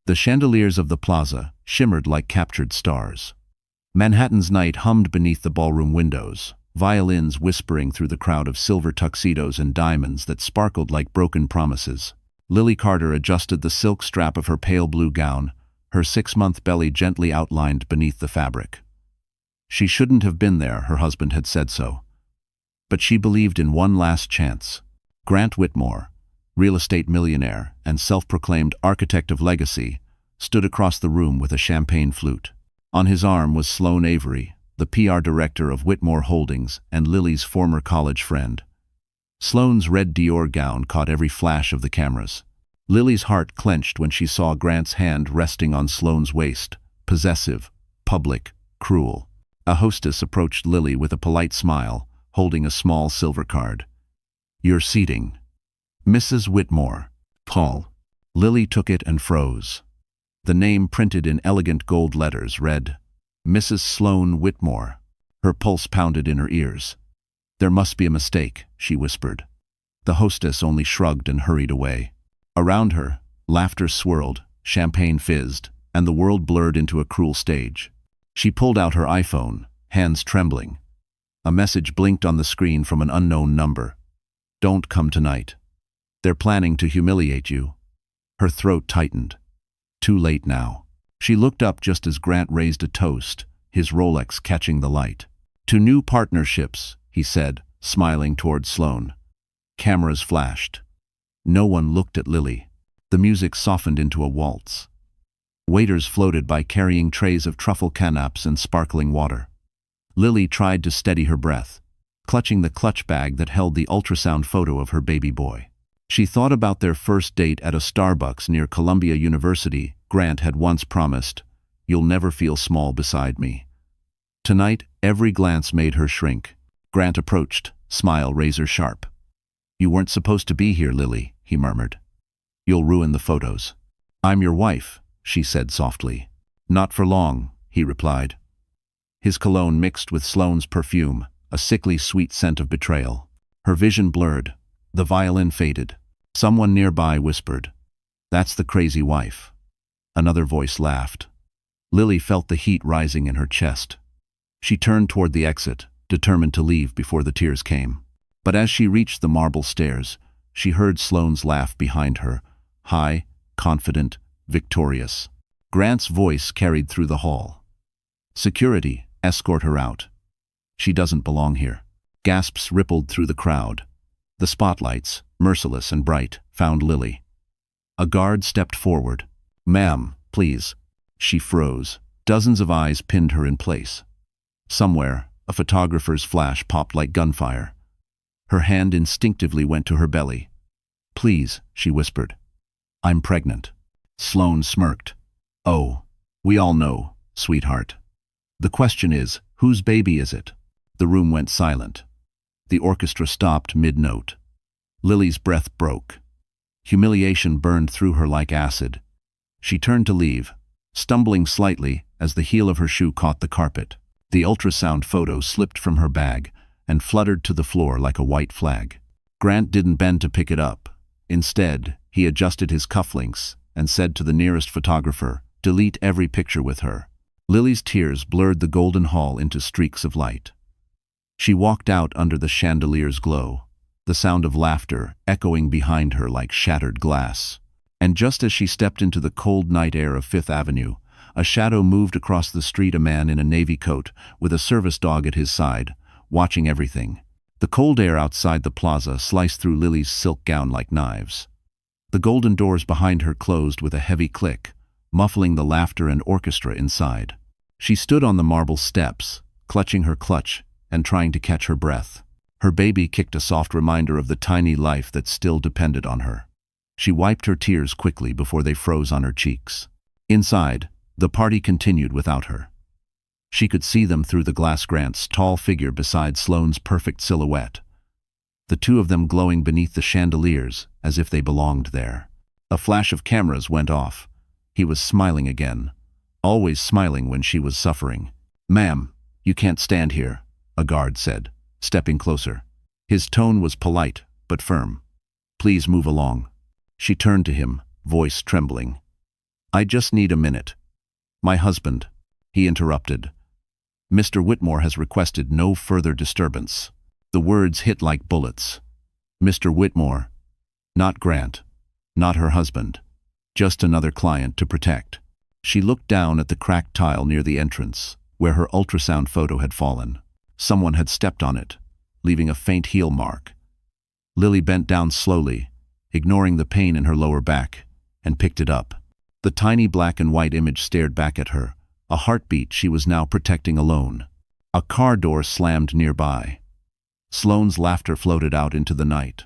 The chandeliers of the plaza shimmered like captured stars. Manhattan's night hummed beneath the ballroom windows, violins whispering through the crowd of silver tuxedos and diamonds that sparkled like broken promises. Lily Carter adjusted the silk strap of her pale blue gown, her 6-month belly gently outlined beneath the fabric. She shouldn't have been there, her husband had said so. But she believed in one last chance. Grant Whitmore, real estate millionaire and self-proclaimed architect of legacy, stood across the room with a champagne flute. On his arm was Sloane Avery, the PR director of Whitmore Holdings and Lily's former college friend. Sloane's red Dior gown caught every flash of the cameras. Lily's heart clenched when she saw Grant's hand resting on Sloane's waist, possessive, public, cruel. A hostess approached Lily with a polite smile, holding a small silver card. "Your seating. Mrs. Whitmore, Paul." Lily took it and froze. The name printed in elegant gold letters read, Mrs. Sloane Whitmore. Her pulse pounded in her ears. "There must be a mistake," she whispered. The hostess only shrugged and hurried away. Around her, laughter swirled, champagne fizzed, and the world blurred into a cruel stage. She pulled out her iPhone, hands trembling. A message blinked on the screen from an unknown number. "Don't come tonight. They're planning to humiliate you." Her throat tightened. Too late now. She looked up just as Grant raised a toast, his Rolex catching the light. "To new partnerships," he said, smiling toward Sloane. Cameras flashed. No one looked at Lily. The music softened into a waltz. Waiters floated by carrying trays of truffle canapes and sparkling water. Lily tried to steady her breath, clutching the clutch bag that held the ultrasound photo of her baby boy. She thought about their first date at a Starbucks near Columbia University. Grant had once promised, "You'll never feel small beside me." Tonight, every glance made her shrink. Grant approached, smile razor sharp. "You weren't supposed to be here, Lily," he murmured. "You'll ruin the photos." "I'm your wife," she said softly. "Not for long," he replied. His cologne mixed with Sloane's perfume, a sickly sweet scent of betrayal. Her vision blurred. The violin faded. Someone nearby whispered, "That's the crazy wife." Another voice laughed. Lily felt the heat rising in her chest. She turned toward the exit, determined to leave before the tears came. But as she reached the marble stairs, she heard Sloane's laugh behind her, high, confident, victorious. Grant's voice carried through the hall. "Security, escort her out. She doesn't belong here." Gasps rippled through the crowd. The spotlights, merciless and bright, found Lily. A guard stepped forward. "Ma'am, please." She froze. Dozens of eyes pinned her in place. Somewhere, a photographer's flash popped like gunfire. Her hand instinctively went to her belly. "Please," she whispered. "I'm pregnant." Sloane smirked. "Oh, we all know, sweetheart. The question is, whose baby is it?" The room went silent. The orchestra stopped mid-note. Lily's breath broke. Humiliation burned through her like acid. She turned to leave, stumbling slightly as the heel of her shoe caught the carpet. The ultrasound photo slipped from her bag and fluttered to the floor like a white flag. Grant didn't bend to pick it up. Instead, he adjusted his cufflinks and said to the nearest photographer, "Delete every picture with her." Lily's tears blurred the golden hall into streaks of light. She walked out under the chandelier's glow, the sound of laughter echoing behind her like shattered glass. And just as she stepped into the cold night air of Fifth Avenue, a shadow moved across the street, a man in a navy coat with a service dog at his side, watching everything. The cold air outside the plaza sliced through Lily's silk gown like knives. The golden doors behind her closed with a heavy click, muffling the laughter and orchestra inside. She stood on the marble steps, clutching her clutch and trying to catch her breath. Her baby kicked a soft reminder of the tiny life that still depended on her. She wiped her tears quickly before they froze on her cheeks. Inside, the party continued without her. She could see them through the glass. Grant's tall figure beside Sloane's perfect silhouette, the two of them glowing beneath the chandeliers as if they belonged there. A flash of cameras went off. He was smiling again, always smiling when she was suffering. "Ma'am, you can't stand here," a guard said, stepping closer. His tone was polite but firm. "Please move along." She turned to him, voice trembling. I just need a minute. My husband, he interrupted. Mr. Whitmore has requested no further disturbance. The words hit like bullets. Mr. Whitmore, not Grant, not her husband, just another client to protect. She looked down at the cracked tile near the entrance, where her ultrasound photo had fallen. Someone had stepped on it, leaving a faint heel mark. Lily bent down slowly, ignoring the pain in her lower back, and picked it up. The tiny black and white image stared back at her, a heartbeat she was now protecting alone. A car door slammed nearby. Sloane's laughter floated out into the night.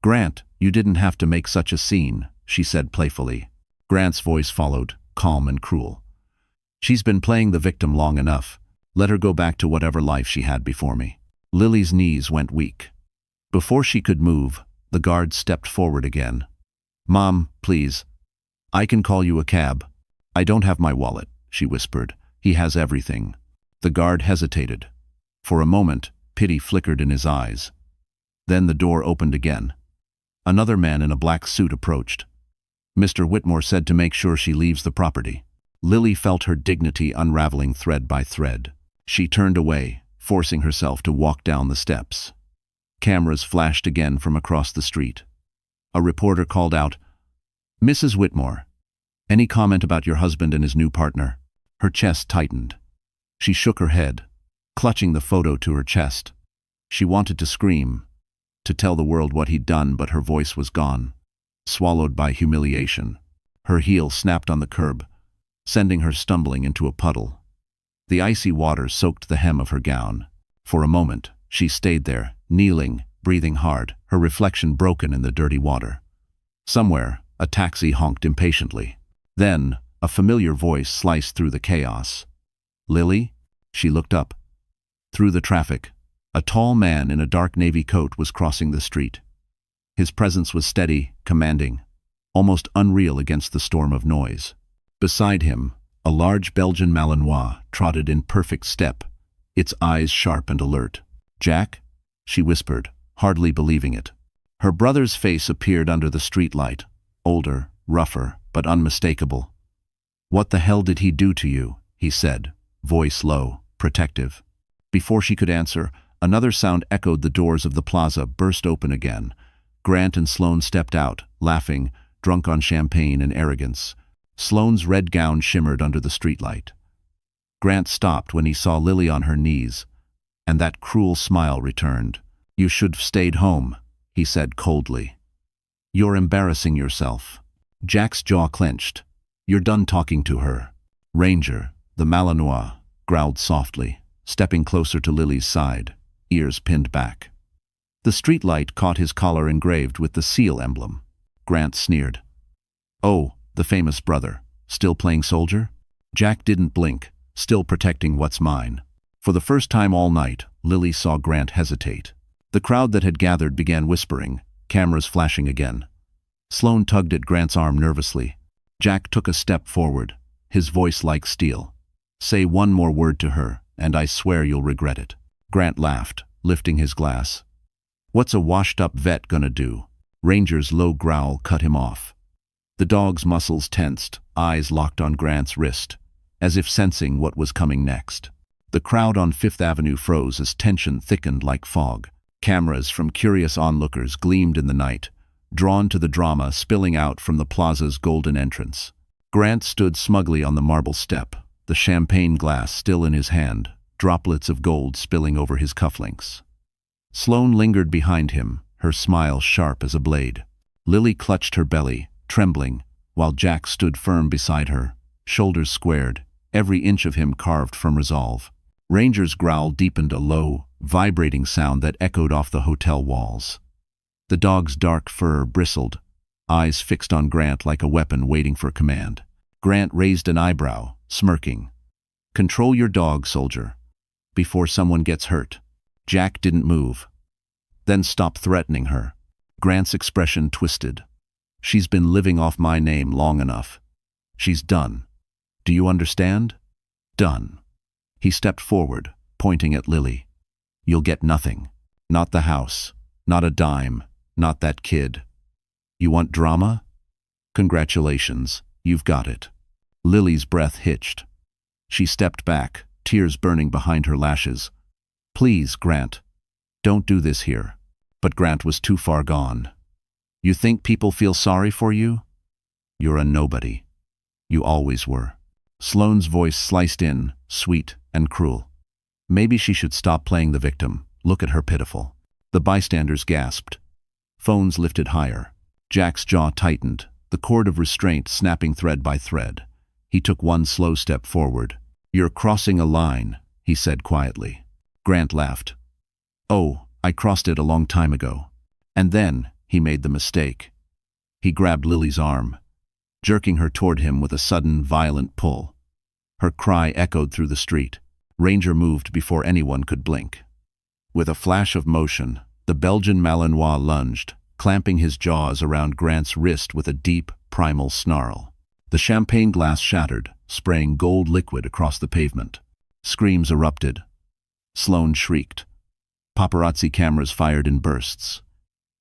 Grant, you didn't have to make such a scene, she said playfully. Grant's voice followed, calm and cruel. She's been playing the victim long enough. Let her go back to whatever life she had before me. Lily's knees went weak. Before she could move, the guard stepped forward again. Mom, please. I can call you a cab. I don't have my wallet, she whispered. He has everything. The guard hesitated. For a moment, pity flickered in his eyes. Then the door opened again. Another man in a black suit approached. Mr. Whitmore said to make sure she leaves the property. Lily felt her dignity unraveling thread by thread. She turned away, forcing herself to walk down the steps. Cameras flashed again from across the street. A reporter called out, Mrs. Whitmore, any comment about your husband and his new partner? Her chest tightened. She shook her head, clutching the photo to her chest. She wanted to scream, to tell the world what he'd done, but her voice was gone, swallowed by humiliation. Her heel snapped on the curb, sending her stumbling into a puddle. The icy water soaked the hem of her gown. For a moment, she stayed there, kneeling, breathing hard, her reflection broken in the dirty water. Somewhere, a taxi honked impatiently. Then, a familiar voice sliced through the chaos. Lily? She looked up. Through the traffic, a tall man in a dark navy coat was crossing the street. His presence was steady, commanding, almost unreal against the storm of noise. Beside him, a large Belgian Malinois trotted in perfect step, its eyes sharp and alert. Jack? She whispered, hardly believing it. Her brother's face appeared under the streetlight, older, rougher, but unmistakable. What the hell did he do to you? He said, voice low, protective. Before she could answer, another sound echoed. The doors of the plaza burst open again. Grant and Sloane stepped out, laughing, drunk on champagne and arrogance. Sloane's red gown shimmered under the streetlight. Grant stopped when he saw Lily on her knees, and that cruel smile returned. You should have stayed home, he said coldly. You're embarrassing yourself. Jack's jaw clenched. You're done talking to her. Ranger, the Malinois, growled softly, stepping closer to Lily's side, ears pinned back. The streetlight caught his collar engraved with the seal emblem. Grant sneered. Oh, the famous brother, still playing soldier? Jack didn't blink, still protecting what's mine. For the first time all night, Lily saw Grant hesitate. The crowd that had gathered began whispering, cameras flashing again. Sloane tugged at Grant's arm nervously. Jack took a step forward, his voice like steel. Say one more word to her, and I swear you'll regret it. Grant laughed, lifting his glass. What's a washed-up vet gonna do? Ranger's low growl cut him off. The dog's muscles tensed, eyes locked on Grant's wrist, as if sensing what was coming next. The crowd on Fifth Avenue froze as tension thickened like fog. Cameras from curious onlookers gleamed in the night, drawn to the drama spilling out from the plaza's golden entrance. Grant stood smugly on the marble step, the champagne glass still in his hand, droplets of gold spilling over his cufflinks. Sloane lingered behind him, her smile sharp as a blade. Lily clutched her belly, trembling, while Jack stood firm beside her, shoulders squared, every inch of him carved from resolve. Ranger's growl deepened a low, vibrating sound that echoed off the hotel walls. The dog's dark fur bristled, eyes fixed on Grant like a weapon waiting for command. Grant raised an eyebrow, smirking. Control your dog, soldier, before someone gets hurt. Jack didn't move. Then stopped threatening her. Grant's expression twisted. She's been living off my name long enough. She's done. Do you understand? Done. He stepped forward, pointing at Lily. You'll get nothing. Not the house. Not a dime. Not that kid. You want drama? Congratulations. You've got it." Lily's breath hitched. She stepped back, tears burning behind her lashes. "Please, Grant. Don't do this here." But Grant was too far gone. "You think people feel sorry for you? You're a nobody. You always were." Sloane's voice sliced in, sweet and cruel. Maybe she should stop playing the victim. Look at her pitiful. The bystanders gasped. Phones lifted higher. Jack's jaw tightened, the cord of restraint snapping thread by thread. He took one slow step forward. "You're crossing a line," he said quietly. Grant laughed. "Oh, I crossed it a long time ago." And then he made the mistake. He grabbed Lily's arm, jerking her toward him with a sudden, violent pull. Her cry echoed through the street. Ranger moved before anyone could blink. With a flash of motion, the Belgian Malinois lunged, clamping his jaws around Grant's wrist with a deep, primal snarl. The champagne glass shattered, spraying gold liquid across the pavement. Screams erupted. Sloane shrieked. Paparazzi cameras fired in bursts.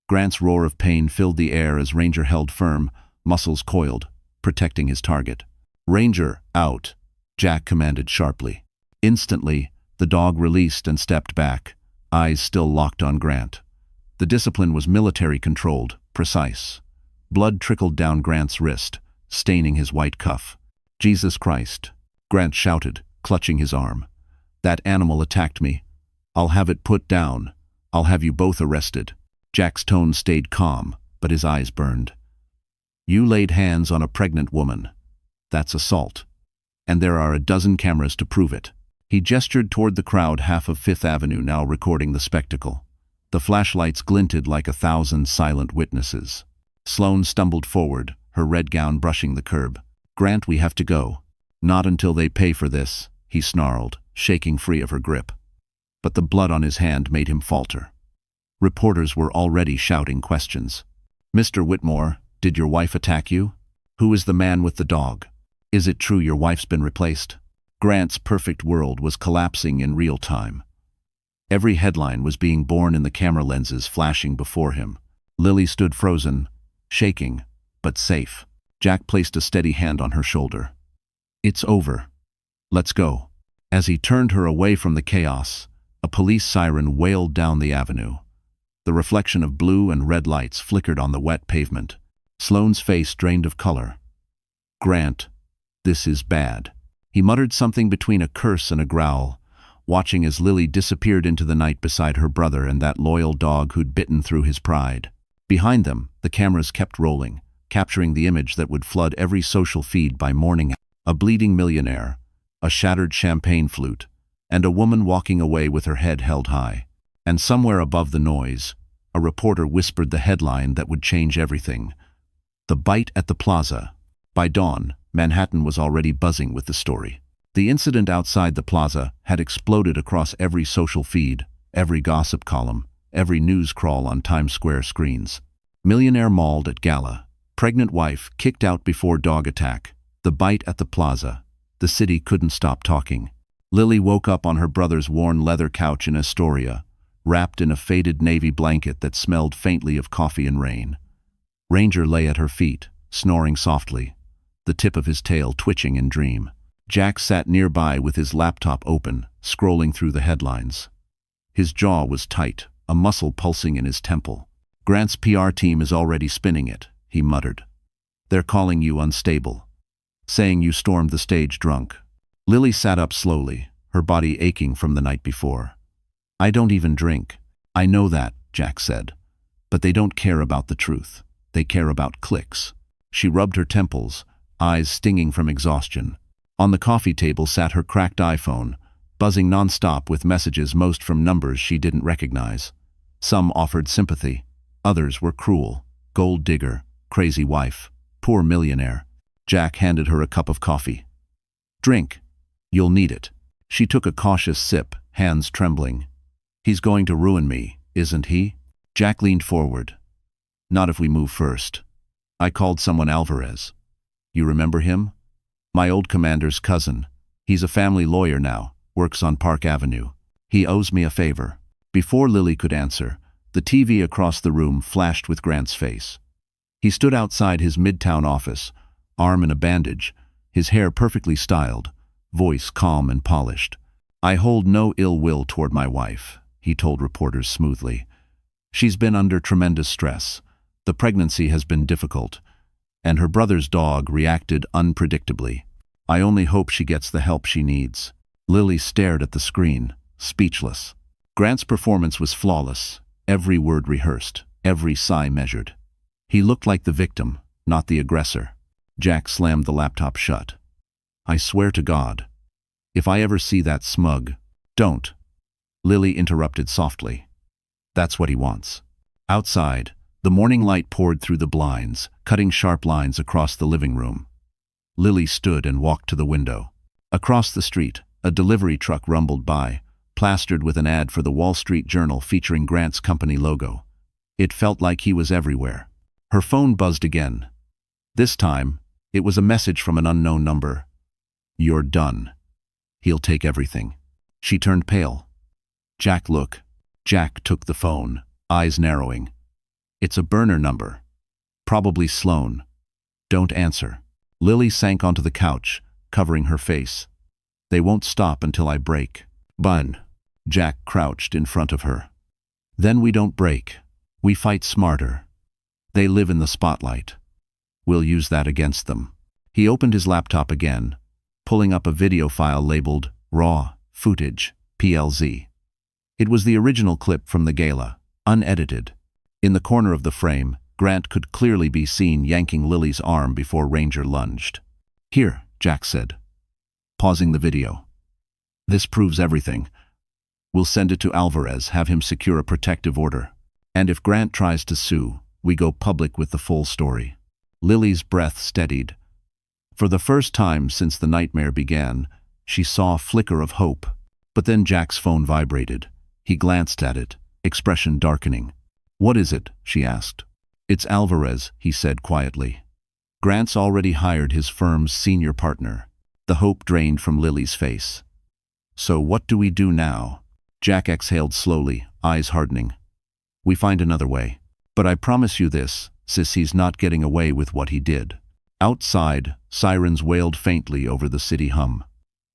Grant's roar of pain filled the air as Ranger held firm, muscles coiled, protecting his target. "Ranger, out," Jack commanded sharply. Instantly, the dog released and stepped back, eyes still locked on Grant. The discipline was military-controlled, precise. Blood trickled down Grant's wrist, staining his white cuff. "Jesus Christ," Grant shouted, clutching his arm. "That animal attacked me. I'll have it put down. I'll have you both arrested." Jack's tone stayed calm, but his eyes burned. "You laid hands on a pregnant woman. That's assault. And there are a dozen cameras to prove it." He gestured toward the crowd half of Fifth Avenue now recording the spectacle. The flashlights glinted like 1,000 silent witnesses. Sloane stumbled forward, her red gown brushing the curb. "Grant, we have to go." "Not until they pay for this," he snarled, shaking free of her grip. But the blood on his hand made him falter. Reporters were already shouting questions. "Mr. Whitmore, did your wife attack you? Who is the man with the dog? Is it true your wife's been replaced?" Grant's perfect world was collapsing in real time. Every headline was being born in the camera lenses flashing before him. Lily stood frozen, shaking, but safe. Jack placed a steady hand on her shoulder. "It's over. Let's go." As he turned her away from the chaos, a police siren wailed down the avenue. The reflection of blue and red lights flickered on the wet pavement. Sloane's face drained of color. "Grant, this is bad." He muttered something between a curse and a growl, watching as Lily disappeared into the night beside her brother and that loyal dog who'd bitten through his pride. Behind them, the cameras kept rolling, capturing the image that would flood every social feed by morning. A bleeding millionaire, a shattered champagne flute, and a woman walking away with her head held high. And somewhere above the noise, a reporter whispered the headline that would change everything. "The bite at the plaza." By dawn, Manhattan was already buzzing with the story. The incident outside the plaza had exploded across every social feed, every gossip column, every news crawl on Times Square screens. Millionaire mauled at gala. Pregnant wife kicked out before dog attack. The bite at the plaza. The city couldn't stop talking. Lily woke up on her brother's worn leather couch in Astoria, wrapped in a faded navy blanket that smelled faintly of coffee and rain. Ranger lay at her feet, snoring softly, the tip of his tail twitching in dream. Jack sat nearby with his laptop open, scrolling through the headlines. His jaw was tight, a muscle pulsing in his temple. "Grant's PR team is already spinning it," he muttered. "They're calling you unstable, saying you stormed the stage drunk." Lily sat up slowly, her body aching from the night before. "I don't even drink." "I know that," Jack said. "But they don't care about the truth. They care about clicks." She rubbed her temples, eyes stinging from exhaustion. On the coffee table sat her cracked iPhone, buzzing nonstop with messages, most from numbers she didn't recognize. Some offered sympathy. Others were cruel. Gold digger, crazy wife, poor millionaire. Jack handed her a cup of coffee. "Drink. You'll need it." She took a cautious sip, hands trembling. "He's going to ruin me, isn't he?" Jack leaned forward. "Not if we move first. I called someone Alvarez. You remember him? My old commander's cousin. He's a family lawyer now, works on Park Avenue. He owes me a favor." Before Lily could answer, the TV across the room flashed with Grant's face. He stood outside his midtown office, arm in a bandage, his hair perfectly styled, voice calm and polished. "I hold no ill will toward my wife," he told reporters smoothly. "She's been under tremendous stress. The pregnancy has been difficult, and her brother's dog reacted unpredictably. I only hope she gets the help she needs." Lily stared at the screen, speechless. Grant's performance was flawless, every word rehearsed, every sigh measured. He looked like the victim, not the aggressor. Jack slammed the laptop shut. "I swear to God, if I ever see that smug—" "Don't," Lily interrupted softly. "That's what he wants." Outside, the morning light poured through the blinds, cutting sharp lines across the living room. Lily stood and walked to the window. Across the street, a delivery truck rumbled by, plastered with an ad for the Wall Street Journal featuring Grant's company logo. It felt like he was everywhere. Her phone buzzed again. This time, it was a message from an unknown number. "You're done. He'll take everything." She turned pale. "Jack, look." Jack took the phone, eyes narrowing. "It's a burner number. Probably Sloan. Don't answer." Lily sank onto the couch, covering her face. "They won't stop until I break." "Bun." Jack crouched in front of her. "Then we don't break. We fight smarter. They live in the spotlight. We'll use that against them." He opened his laptop again, pulling up a video file labeled Raw Footage, PLZ. It was the original clip from the gala, unedited. In the corner of the frame, Grant could clearly be seen yanking Lily's arm before Ranger lunged. "Here," Jack said, pausing the video. "This proves everything. We'll send it to Alvarez, have him secure a protective order. And if Grant tries to sue, we go public with the full story." Lily's breath steadied. For the first time since the nightmare began, she saw a flicker of hope. But then Jack's phone vibrated. He glanced at it, expression darkening. "What is it?" she asked. "It's Alvarez," he said quietly. "Grant's already hired his firm's senior partner." The hope drained from Lily's face. "So what do we do now?" Jack exhaled slowly, eyes hardening. "We find another way. But I promise you this, sis, he's not getting away with what he did." Outside, sirens wailed faintly over the city hum.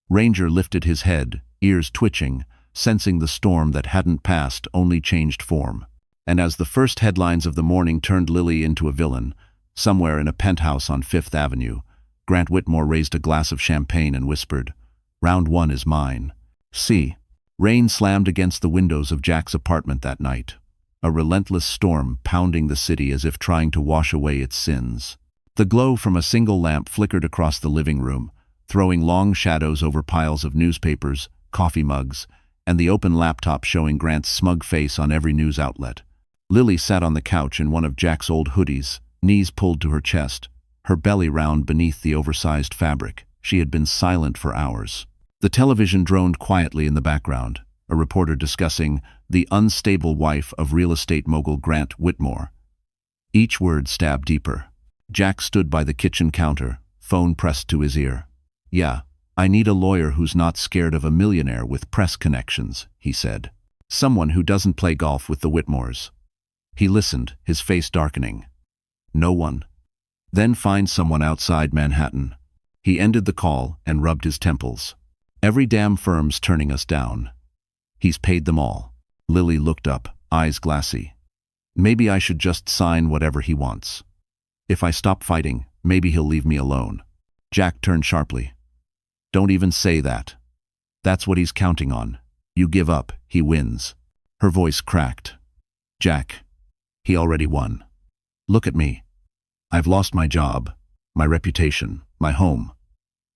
Ranger lifted his head, ears twitching, sensing the storm that hadn't passed, only changed form. And as the first headlines of the morning turned Lily into a villain, somewhere in a penthouse on Fifth Avenue, Grant Whitmore raised a glass of champagne and whispered, "Round one is mine." See. Rain slammed against the windows of Jack's apartment that night, a relentless storm pounding the city as if trying to wash away its sins. The glow from a single lamp flickered across the living room, throwing long shadows over piles of newspapers, coffee mugs, and the open laptop showing Grant's smug face on every news outlet. Lily sat on the couch in one of Jack's old hoodies, knees pulled to her chest, her belly round beneath the oversized fabric. She had been silent for hours. The television droned quietly in the background, a reporter discussing the unstable wife of real estate mogul Grant Whitmore. Each word stabbed deeper. Jack stood by the kitchen counter, phone pressed to his ear. "Yeah, I need a lawyer who's not scared of a millionaire with press connections," he said. "Someone who doesn't play golf with the Whitmores." He listened, his face darkening. "No one." "Then find someone outside Manhattan." He ended the call and rubbed his temples. "Every damn firm's turning us down. He's paid them all." Lily looked up, eyes glassy. "Maybe I should just sign whatever he wants. If I stop fighting, maybe he'll leave me alone." Jack turned sharply. "Don't even say that. That's what he's counting on. You give up, he wins." Her voice cracked. "Jack, he already won. Look at me. I've lost my job, my reputation, my home.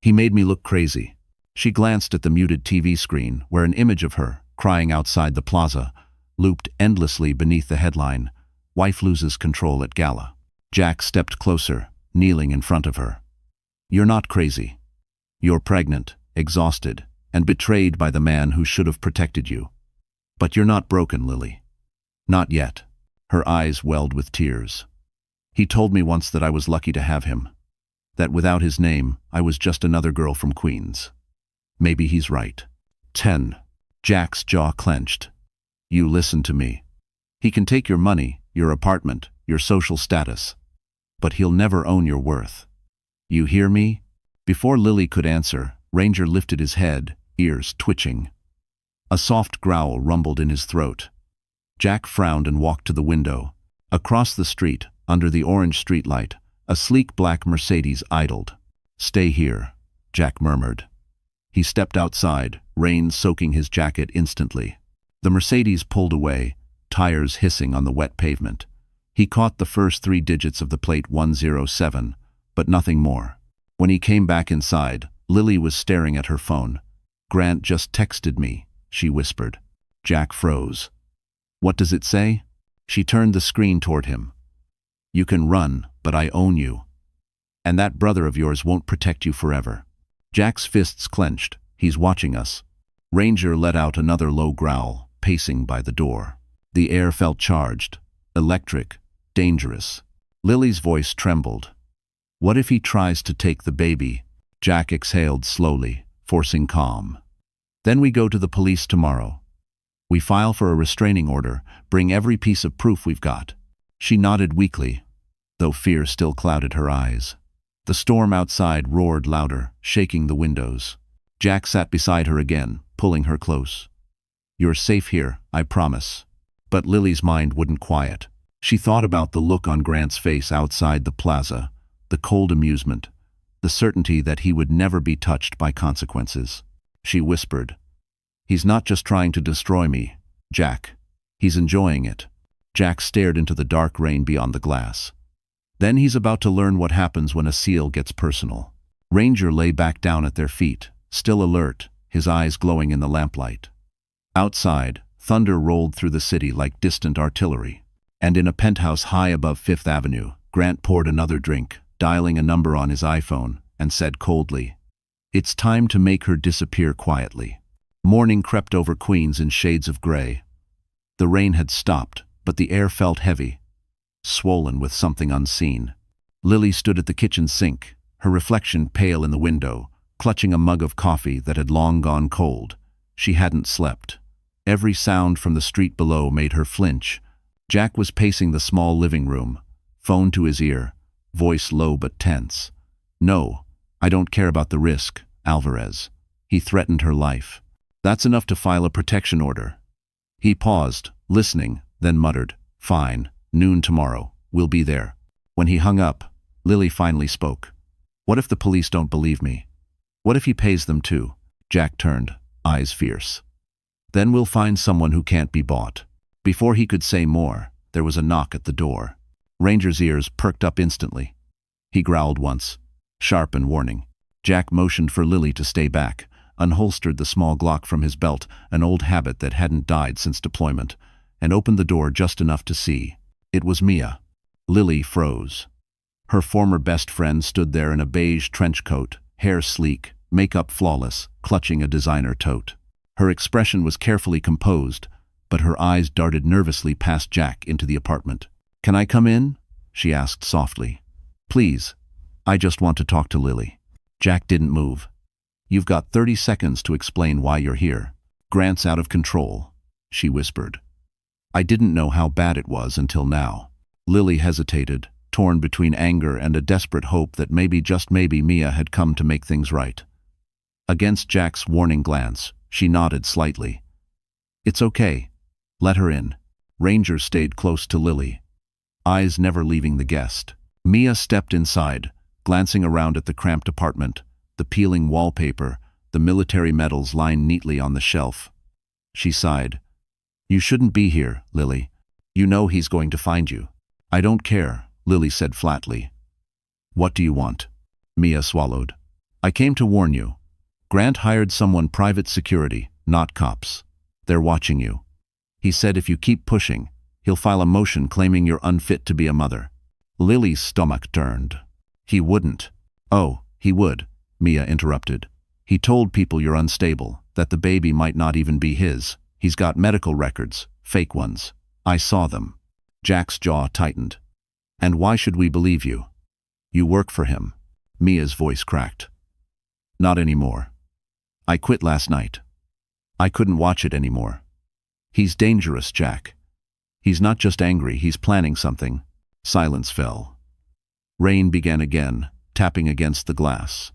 He made me look crazy." She glanced at the muted TV screen, where an image of her, crying outside the plaza, looped endlessly beneath the headline, "Wife Loses Control at Gala." Jack stepped closer, kneeling in front of her. "You're not crazy. You're pregnant, exhausted, and betrayed by the man who should have protected you. But you're not broken, Lily. Not yet." Her eyes welled with tears. "He told me once that I was lucky to have him, that without his name, I was just another girl from Queens. Maybe he's right." 10. Jack's jaw clenched. "You listen to me. He can take your money, your apartment, your social status, but he'll never own your worth. You hear me? Before Lily could answer, Ranger lifted his head, ears twitching. A soft growl rumbled in his throat. Jack frowned and walked to the window. Across the street, under the orange streetlight, a sleek black Mercedes idled. "Stay here," Jack murmured. He stepped outside, rain soaking his jacket instantly. The Mercedes pulled away, tires hissing on the wet pavement. He caught the first 3 digits of the plate 107, but nothing more. When he came back inside, Lily was staring at her phone. "Grant just texted me," she whispered. Jack froze. "What does it say?" She turned the screen toward him. "You can run, but I own you. And that brother of yours won't protect you forever." Jack's fists clenched. "He's watching us." Ranger let out another low growl, pacing by the door. The air felt charged, electric, dangerous. Lily's voice trembled. "What if he tries to take the baby?" Jack exhaled slowly, forcing calm. "Then we go to the police tomorrow. We file for a restraining order, bring every piece of proof we've got." She nodded weakly, though fear still clouded her eyes. The storm outside roared louder, shaking the windows. Jack sat beside her again, pulling her close. "You're safe here, I promise." But Lily's mind wouldn't quiet. She thought about the look on Grant's face outside the plaza, the cold amusement, the certainty that he would never be touched by consequences. She whispered, "He's not just trying to destroy me, Jack. He's enjoying it." Jack stared into the dark rain beyond the glass. "Then he's about to learn what happens when a seal gets personal." Ranger lay back down at their feet, still alert, his eyes glowing in the lamplight. Outside, thunder rolled through the city like distant artillery. And in a penthouse high above Fifth Avenue, Grant poured another drink, dialing a number on his iPhone, and said coldly, "It's time to make her disappear quietly." Morning crept over Queens in shades of gray. The rain had stopped, but the air felt heavy, swollen with something unseen. Lily stood at the kitchen sink, her reflection pale in the window, clutching a mug of coffee that had long gone cold. She hadn't slept. Every sound from the street below made her flinch. Jack was pacing the small living room, phone to his ear, voice low but tense. "No, I don't care about the risk, Alvarez." He threatened her life. "That's enough to file a protection order." He paused, listening, then muttered, "Fine, noon tomorrow, we'll be there." When he hung up, Lily finally spoke. "What if the police don't believe me? What if he pays them too?" Jack turned, eyes fierce. "Then we'll find someone who can't be bought." Before he could say more, there was a knock at the door. Ranger's ears perked up instantly. He growled once, sharp and warning. Jack motioned for Lily to stay back, unholstered the small Glock from his belt, an old habit that hadn't died since deployment, and opened the door just enough to see. It was Mia. Lily froze. Her former best friend stood there in a beige trench coat, hair sleek, makeup flawless, clutching a designer tote. Her expression was carefully composed, but her eyes darted nervously past Jack into the apartment. "Can I come in?" she asked softly. "Please. I just want to talk to Lily." Jack didn't move. "You've got 30 seconds to explain why you're here." "Grant's out of control," she whispered. "I didn't know how bad it was until now." Lily hesitated, torn between anger and a desperate hope that maybe, just maybe, Mia had come to make things right. Against Jack's warning glance, she nodded slightly. "It's okay. Let her in." Ranger stayed close to Lily, eyes never leaving the guest. Mia stepped inside, glancing around at the cramped apartment, the peeling wallpaper, the military medals lying neatly on the shelf. She sighed. "You shouldn't be here, Lily. You know he's going to find you." "I don't care," Lily said flatly. "What do you want?" Mia swallowed. "I came to warn you. Grant hired someone private security, not cops. They're watching you. He said if you keep pushing, he'll file a motion claiming you're unfit to be a mother." Lily's stomach turned. "He wouldn't." "Oh, he would," Mia interrupted. "He told people you're unstable, that the baby might not even be his. He's got medical records, fake ones. I saw them." Jack's jaw tightened. "And why should we believe you? You work for him." Mia's voice cracked. "Not anymore. I quit last night. I couldn't watch it anymore. He's dangerous, Jack. He's not just angry, he's planning something." Silence fell. Rain began again, tapping against the glass.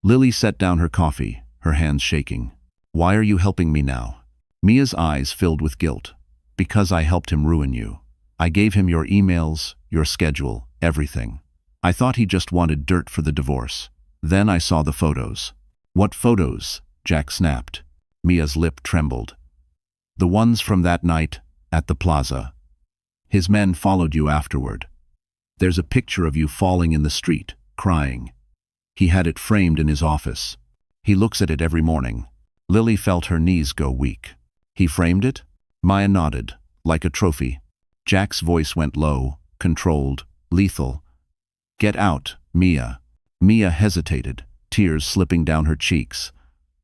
Lily set down her coffee, her hands shaking. "Why are you helping me now?" Mia's eyes filled with guilt. "Because I helped him ruin you. I gave him your emails, your schedule, everything. I thought he just wanted dirt for the divorce. Then I saw the photos." "What photos?" Jack snapped. Mia's lip trembled. "The ones from that night at the plaza. His men followed you afterward. There's a picture of you falling in the street, crying. He had it framed in his office. He looks at it every morning." Lily felt her knees go weak. "He framed it?" Mia nodded, like a trophy. Jack's voice went low, controlled, lethal. "Get out, Mia." Mia hesitated, tears slipping down her cheeks.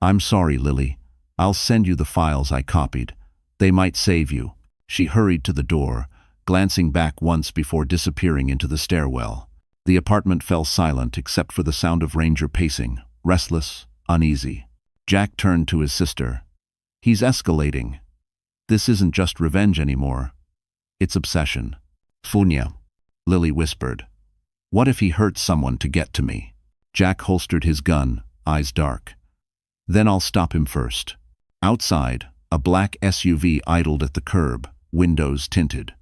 "I'm sorry, Lily. I'll send you the files I copied. They might save you." She hurried to the door, glancing back once before disappearing into the stairwell. The apartment fell silent except for the sound of Ranger pacing, restless, uneasy. Jack turned to his sister. "He's escalating. This isn't just revenge anymore. It's obsession." "Funya," Lily whispered. "What if he hurts someone to get to me?" Jack holstered his gun, eyes dark. "Then I'll stop him first." Outside, a black SUV idled at the curb, windows tinted.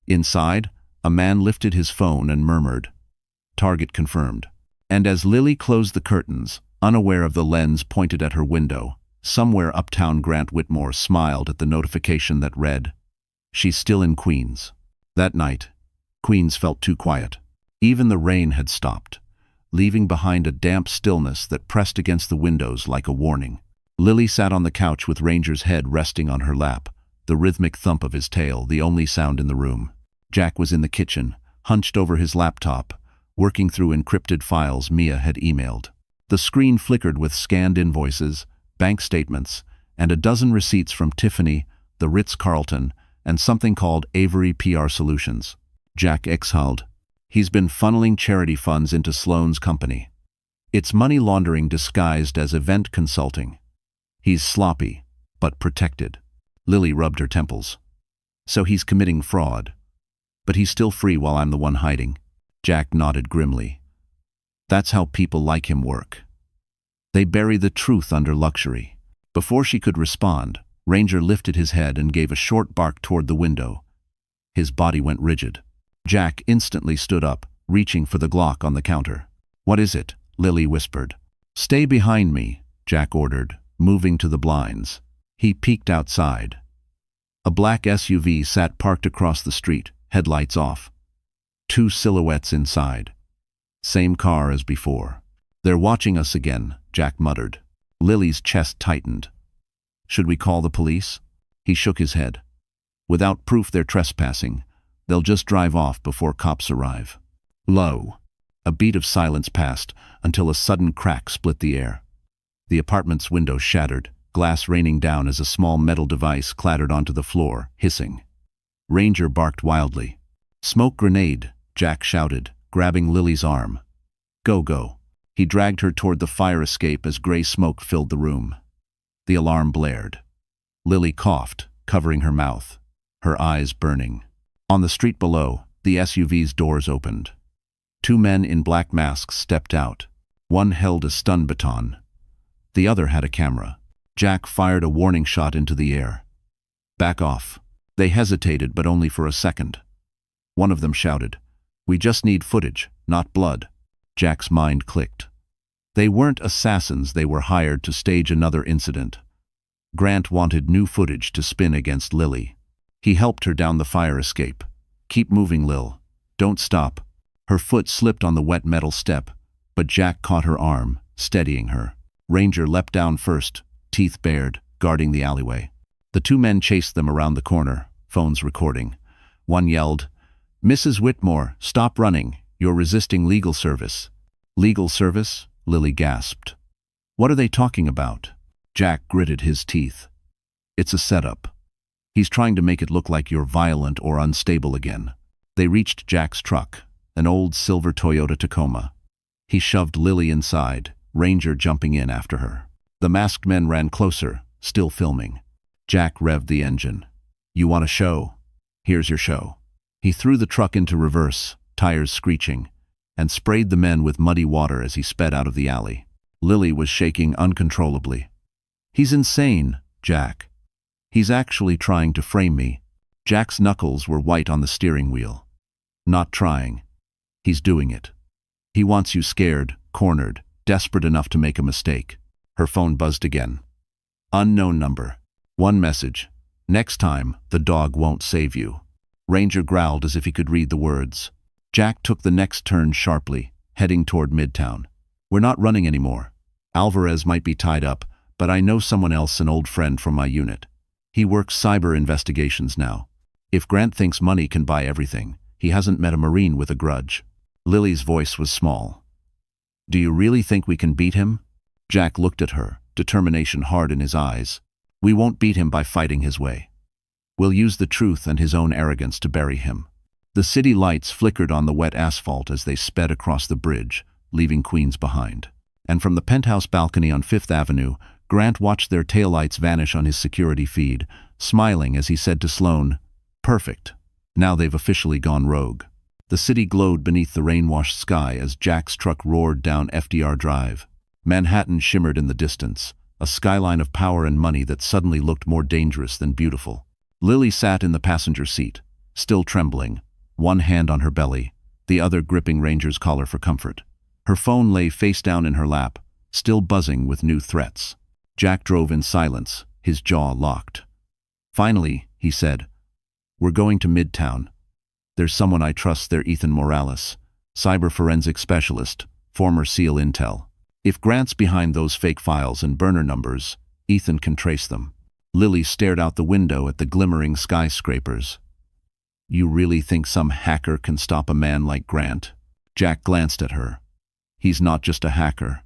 Inside, a man lifted his phone and murmured, "Target confirmed." And as Lily closed the curtains, unaware of the lens pointed at her window, somewhere uptown Grant Whitmore smiled at the notification that read, "She's still in Queens." That night, Queens felt too quiet. Even the rain had stopped, leaving behind a damp stillness that pressed against the windows like a warning. Lily sat on the couch with Ranger's head resting on her lap, the rhythmic thump of his tail the only sound in the room. Jack was in the kitchen, hunched over his laptop, working through encrypted files Mia had emailed. The screen flickered with scanned invoices, bank statements, and a dozen receipts from Tiffany, the Ritz-Carlton, and something called Avery PR Solutions. Jack exhaled. He's been funneling charity funds into Sloane's company. It's money laundering disguised as event consulting. He's sloppy, but protected. Lily rubbed her temples. So he's committing fraud. But he's still free while I'm the one hiding. Jack nodded grimly. That's how people like him work. They bury the truth under luxury. Before she could respond, Ranger lifted his head and gave a short bark toward the window. His body went rigid. Jack instantly stood up, reaching for the Glock on the counter. "What is it?" Lily whispered. "Stay behind me," Jack ordered, moving to the blinds. He peeked outside. A black SUV sat parked across the street, headlights off. Two silhouettes inside. Same car as before. "They're watching us again," Jack muttered. Lily's chest tightened. "Should we call the police?" He shook his head. "Without proof they're trespassing. They'll just drive off before cops arrive." Low. A beat of silence passed until a sudden crack split the air. The apartment's window shattered, glass raining down as a small metal device clattered onto the floor, hissing. Ranger barked wildly. "Smoke grenade," Jack shouted, grabbing Lily's arm. "Go, go." He dragged her toward the fire escape as gray smoke filled the room. The alarm blared. Lily coughed, covering her mouth, her eyes burning. On the street below, the SUV's doors opened. Two men in black masks stepped out. One held a stun baton. The other had a camera. Jack fired a warning shot into the air. "Back off." They hesitated, but only for a second. One of them shouted, "We just need footage, not blood." Jack's mind clicked. They weren't assassins, they were hired to stage another incident. Grant wanted new footage to spin against Lily. He helped her down the fire escape. "Keep moving, Lil. Don't stop." Her foot slipped on the wet metal step, but Jack caught her arm, steadying her. Ranger leapt down first, teeth bared, guarding the alleyway. The two men chased them around the corner, phones recording. One yelled, "Mrs. Whitmore, stop running. You're resisting legal service." "Legal service?" Lily gasped. "What are they talking about?" Jack gritted his teeth. "It's a setup. He's trying to make it look like you're violent or unstable again." They reached Jack's truck, an old silver Toyota Tacoma. He shoved Lily inside, Ranger jumping in after her. The masked men ran closer, still filming. Jack revved the engine. "You want a show? Here's your show." He threw the truck into reverse, tires screeching. and sprayed the men with muddy water as he sped out of the alley. Lily was shaking uncontrollably. "He's insane, Jack. He's actually trying to frame me." Jack's knuckles were white on the steering wheel. "Not trying. He's doing it. He wants you scared, cornered, desperate enough to make a mistake." Her phone buzzed again. Unknown number. One message. "Next time, the dog won't save you." Ranger growled as if he could read the words. Jack took the next turn sharply, heading toward Midtown. "We're not running anymore. Alvarez might be tied up, but I know someone else, an old friend from my unit. He works cyber investigations now. If Grant thinks money can buy everything, he hasn't met a Marine with a grudge." Lily's voice was small. "Do you really think we can beat him?" Jack looked at her, determination hard in his eyes. "We won't beat him by fighting his way. We'll use the truth and his own arrogance to bury him." The city lights flickered on the wet asphalt as they sped across the bridge, leaving Queens behind. And from the penthouse balcony on Fifth Avenue, Grant watched their taillights vanish on his security feed, smiling as he said to Sloane, "Perfect. Now they've officially gone rogue." The city glowed beneath the rain-washed sky as Jack's truck roared down FDR Drive. Manhattan shimmered in the distance, a skyline of power and money that suddenly looked more dangerous than beautiful. Lily sat in the passenger seat, still trembling, one hand on her belly, the other gripping Ranger's collar for comfort. Her phone lay face down in her lap, still buzzing with new threats. Jack drove in silence, his jaw locked. Finally, he said, "We're going to Midtown. There's someone I trust there, Ethan Morales, cyber forensic specialist, former SEAL Intel. If Grant's behind those fake files and burner numbers, Ethan can trace them." Lily stared out the window at the glimmering skyscrapers. "You really think some hacker can stop a man like Grant?" Jack glanced at her. "He's not just a hacker.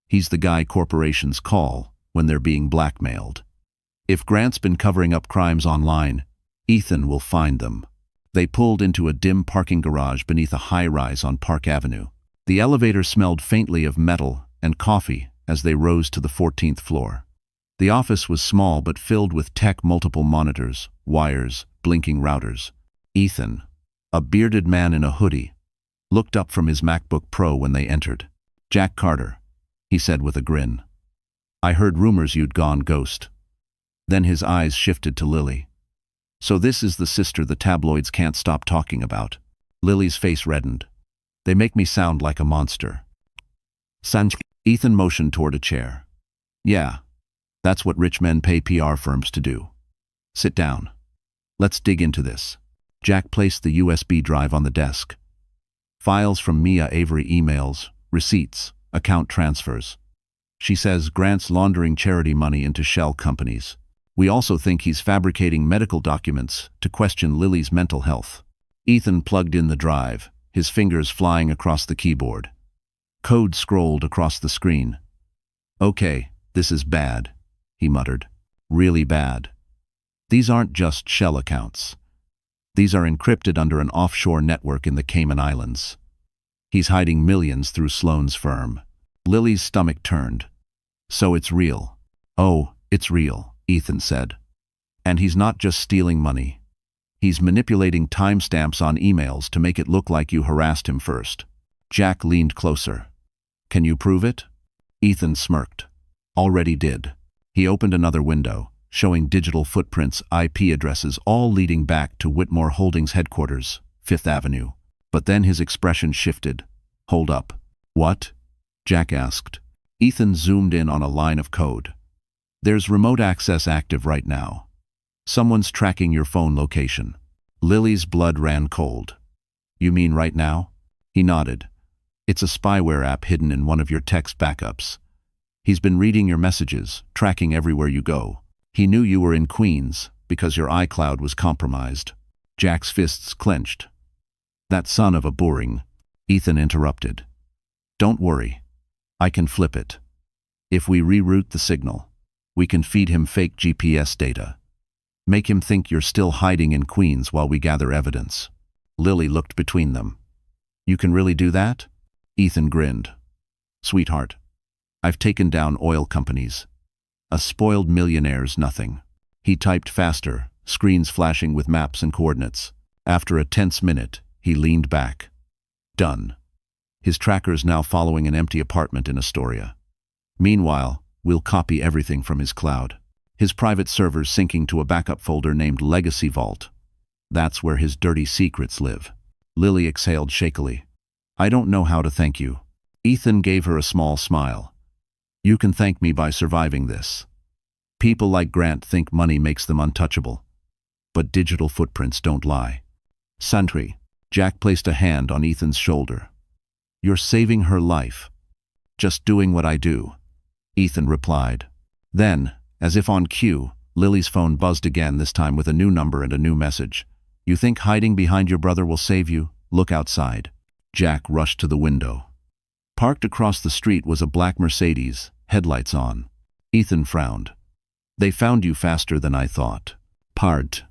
He's the guy corporations call when they're being blackmailed. If Grant's been covering up crimes online, Ethan will find them." They pulled into a dim parking garage beneath a high-rise on Park Avenue. The elevator smelled faintly of metal and coffee as they rose to the 14th floor. The office was small but filled with tech, multiple monitors, wires, blinking routers. Ethan, a bearded man in a hoodie, looked up from his MacBook Pro when they entered. "Jack Carter," he said with a grin. "I heard rumors you'd gone ghost." Then his eyes shifted to Lily. "So this is the sister the tabloids can't stop talking about." Lily's face reddened. "They make me sound like a monster." Sanj. Ethan motioned toward a chair. "Yeah, that's what rich men pay PR firms to do. Sit down. Let's dig into this." Jack placed the USB drive on the desk. "Files from Mia Avery, emails, receipts, account transfers. She says Grant's laundering charity money into shell companies. We also think he's fabricating medical documents to question Lily's mental health." Ethan plugged in the drive, his fingers flying across the keyboard. Code scrolled across the screen. "Okay, this is bad," he muttered. "Really bad. These aren't just shell accounts. These are encrypted under an offshore network in the Cayman Islands. He's hiding millions through Sloane's firm." Lily's stomach turned. "So it's real." "Oh, it's real," Ethan said. "And he's not just stealing money. He's manipulating timestamps on emails to make it look like you harassed him first." Jack leaned closer. "Can you prove it?" Ethan smirked. "Already did." He opened another window, showing digital footprints, IP addresses, all leading back to Whitmore Holdings headquarters, Fifth Avenue. But then his expression shifted. "Hold up." "What?" Jack asked. Ethan zoomed in on a line of code. "There's remote access active right now. Someone's tracking your phone location." Lily's blood ran cold. "You mean right now?" He nodded. "It's a spyware app hidden in one of your text backups. He's been reading your messages, tracking everywhere you go. He knew you were in Queens because your iCloud was compromised." Jack's fists clenched. "That son of a boring," Ethan interrupted. "Don't worry. I can flip it. If we reroute the signal, we can feed him fake GPS data. Make him think you're still hiding in Queens while we gather evidence." Lily looked between them. "You can really do that?" Ethan grinned. "Sweetheart, I've taken down oil companies. A spoiled millionaire's nothing." He typed faster, screens flashing with maps and coordinates. After a tense minute, he leaned back. "Done." his trackers now following an empty apartment in Astoria. Meanwhile, we'll copy everything from his cloud. His private servers syncing to a backup folder named Legacy Vault. That's where his dirty secrets live. Lily exhaled shakily. I don't know how to thank you. Ethan gave her a small smile. You can thank me by surviving this. People like Grant think money makes them untouchable. But digital footprints don't lie. Santry. Jack placed a hand on Ethan's shoulder. You're saving her life. Just doing what I do. Ethan replied. Then, as if on cue, Lily's phone buzzed again, this time with a new number and a new message. You think hiding behind your brother will save you? Look outside. Jack rushed to the window. Parked across the street was a black Mercedes, headlights on. Ethan frowned. They found you faster than I thought. Part.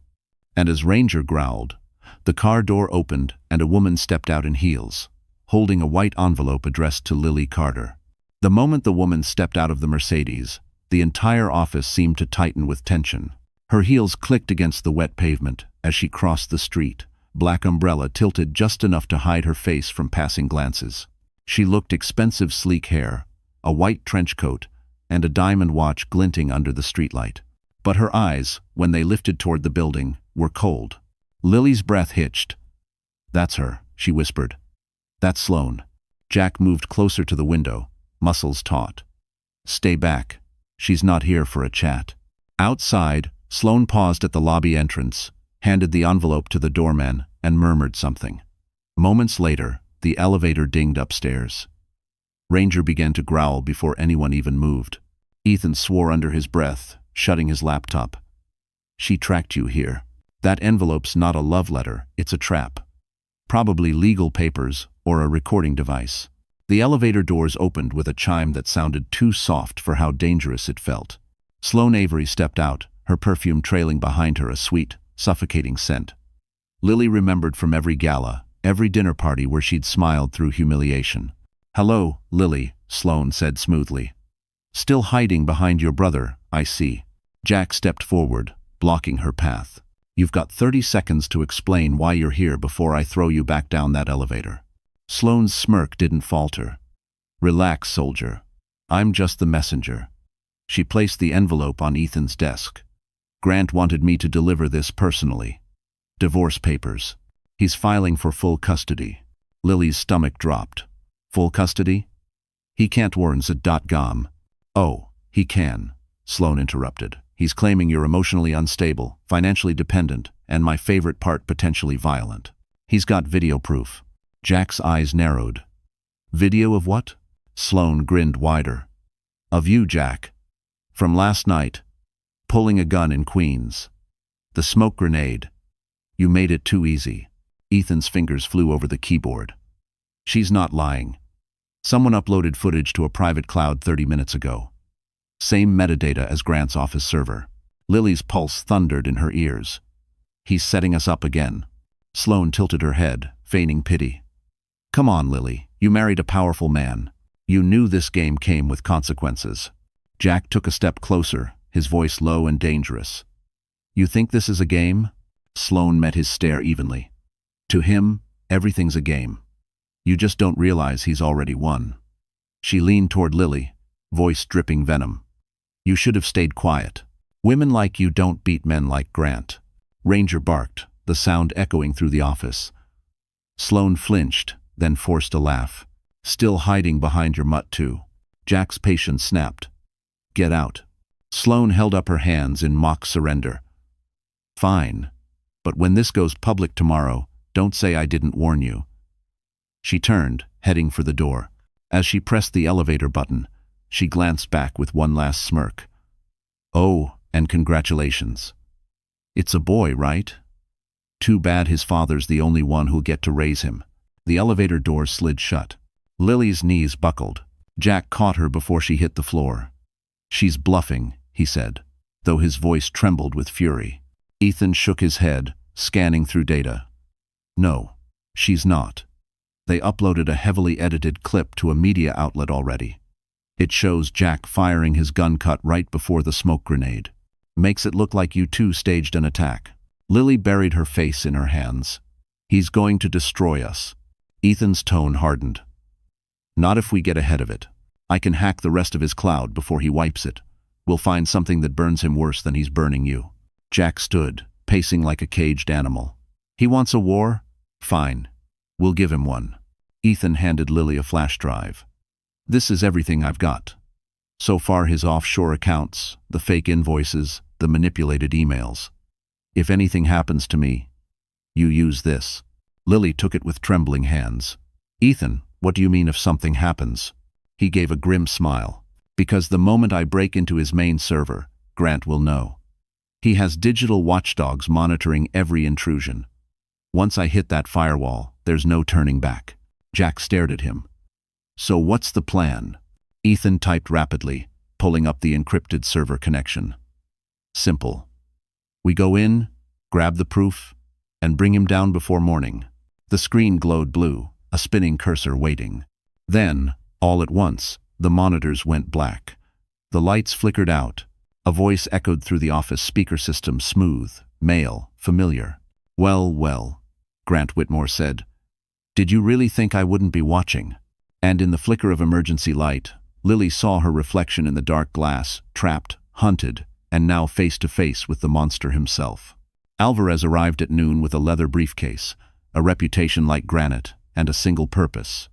And as Ranger growled, the car door opened and a woman stepped out in heels, holding a white envelope addressed to Lily Carter. The moment the woman stepped out of the Mercedes, the entire office seemed to tighten with tension. Her heels clicked against the wet pavement as she crossed the street, black umbrella tilted just enough to hide her face from passing glances. She looked expensive, sleek hair, a white trench coat, and a diamond watch glinting under the streetlight. But her eyes, when they lifted toward the building, were cold. Lily's breath hitched. That's her, she whispered. That's Sloane. Jack moved closer to the window, muscles taut. Stay back. She's not here for a chat. Outside, Sloane paused at the lobby entrance, handed the envelope to the doorman, and murmured something. Moments later, the elevator dinged upstairs. Ranger began to growl before anyone even moved. Ethan swore under his breath, shutting his laptop. She tracked you here. That envelope's not a love letter, it's a trap. Probably legal papers or a recording device. The elevator doors opened with a chime that sounded too soft for how dangerous it felt. Sloane Avery stepped out, her perfume trailing behind her, a sweet, suffocating scent. Lily remembered from every gala, every dinner party where she'd smiled through humiliation. Hello, Lily, Sloane said smoothly. Still hiding behind your brother, I see. Jack stepped forward, blocking her path. You've got 30 seconds to explain why you're here before I throw you back down that elevator. Sloane's smirk didn't falter. Relax, soldier. I'm just the messenger. She placed the envelope on Ethan's desk. Grant wanted me to deliver this personally. Divorce papers. He's filing for full custody. Lily's stomach dropped. Full custody? He can't warn.gom. Oh, he can, Sloane interrupted. He's claiming you're emotionally unstable, financially dependent, and my favorite part, potentially violent. He's got video proof. Jack's eyes narrowed. Video of what? Sloane grinned wider. Of you, Jack. From last night. Pulling a gun in Queens. The smoke grenade. You made it too easy. Ethan's fingers flew over the keyboard. She's not lying. Someone uploaded footage to a private cloud 30 minutes ago. Same metadata as Grant's office server. Lily's pulse thundered in her ears. He's setting us up again. Sloane tilted her head, feigning pity. Come on, Lily. You married a powerful man. You knew this game came with consequences. Jack took a step closer, his voice low and dangerous. You think this is a game? Sloane met his stare evenly. To him, everything's a game. You just don't realize he's already won. She leaned toward Lily, voice dripping venom. You should have stayed quiet. Women like you don't beat men like Grant. Ranger barked, the sound echoing through the office. Sloane flinched, then forced a laugh. Still hiding behind your mutt too. Jack's patience snapped. Get out. Sloane held up her hands in mock surrender. Fine. But when this goes public tomorrow, don't say I didn't warn you. She turned, heading for the door. As she pressed the elevator button, she glanced back with one last smirk. Oh, and congratulations. It's a boy, right? Too bad his father's the only one who'll get to raise him. The elevator doors slid shut. Lily's knees buckled. Jack caught her before she hit the floor. She's bluffing, he said, though his voice trembled with fury. Ethan shook his head, scanning through data. No, she's not. They uploaded a heavily edited clip to a media outlet already. It shows Jack firing his gun cut right before the smoke grenade. Makes it look like you two staged an attack. Lily buried her face in her hands. He's going to destroy us. Ethan's tone hardened. Not if we get ahead of it. I can hack the rest of his cloud before he wipes it. We'll find something that burns him worse than he's burning you. Jack stood, pacing like a caged animal. He wants a war? Fine. We'll give him one. Ethan handed Lily a flash drive. This is everything I've got. So far, his offshore accounts, the fake invoices, the manipulated emails. If anything happens to me, you use this. Lily took it with trembling hands. Ethan, what do you mean if something happens? He gave a grim smile. Because the moment I break into his main server, Grant will know. He has digital watchdogs monitoring every intrusion. Once I hit that firewall, there's no turning back. Jack stared at him. So what's the plan? Ethan typed rapidly, pulling up the encrypted server connection. Simple. We go in, grab the proof, and bring him down before morning. The screen glowed blue, a spinning cursor waiting. Then, all at once, the monitors went black. The lights flickered out. A voice echoed through the office speaker system, smooth, male, familiar. Well, well, Grant Whitmore said. Did you really think I wouldn't be watching? And in the flicker of emergency light, Lily saw her reflection in the dark glass, trapped, hunted, and now face to face with the monster himself. Alvarez arrived at noon with a leather briefcase, a reputation like granite, and a single purpose: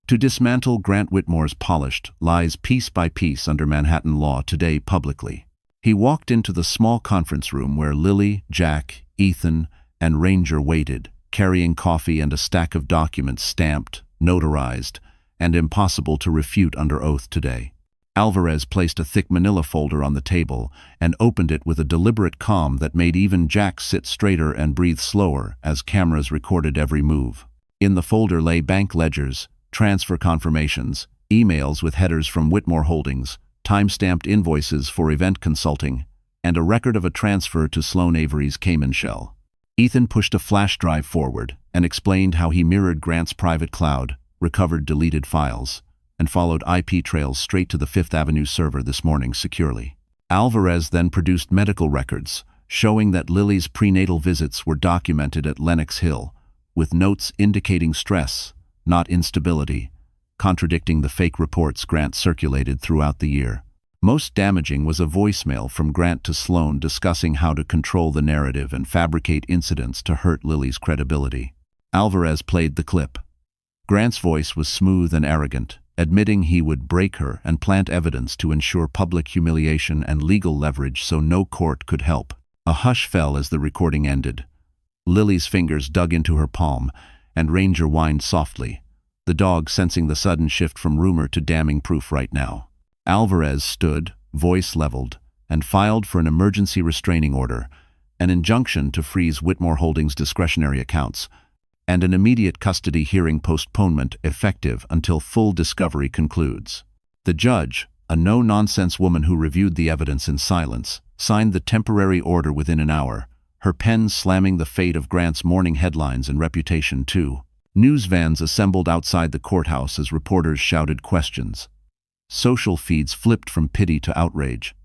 to dismantle Grant Whitmore's polished lies piece by piece under Manhattan law today publicly. He walked into the small conference room where Lily, Jack, Ethan, and Ranger waited, carrying coffee and a stack of documents stamped, notarized, and impossible to refute under oath today. Alvarez placed a thick manila folder on the table and opened it with a deliberate calm that made even Jack sit straighter and breathe slower as cameras recorded every move. In the folder lay bank ledgers, transfer confirmations, emails with headers from Whitmore Holdings, time-stamped invoices for event consulting, and a record of a transfer to Sloan Avery's Cayman shell. Ethan pushed a flash drive forward and explained how he mirrored Grant's private cloud, recovered deleted files, and followed IP trails straight to the Fifth Avenue server this morning securely. Alvarez then produced medical records showing that Lily's prenatal visits were documented at Lenox Hill, with notes indicating stress, not instability, contradicting the fake reports Grant circulated throughout the year. Most damaging was a voicemail from Grant to Sloan discussing how to control the narrative and fabricate incidents to hurt Lily's credibility. Alvarez played the clip. Grant's voice was smooth and arrogant, admitting he would break her and plant evidence to ensure public humiliation and legal leverage so no court could help. A hush fell as the recording ended. Lily's fingers dug into her palm, and Ranger whined softly, the dog sensing the sudden shift from rumor to damning proof right now. Alvarez stood, voice leveled, and filed for an emergency restraining order, an injunction to freeze Whitmore Holdings' discretionary accounts, and an immediate custody hearing postponement effective until full discovery concludes. The judge, a no-nonsense woman who reviewed the evidence in silence, signed the temporary order within an hour, her pen slamming the fate of Grant's morning headlines and reputation too. News vans assembled outside the courthouse as reporters shouted questions. Social feeds flipped from pity to outrage,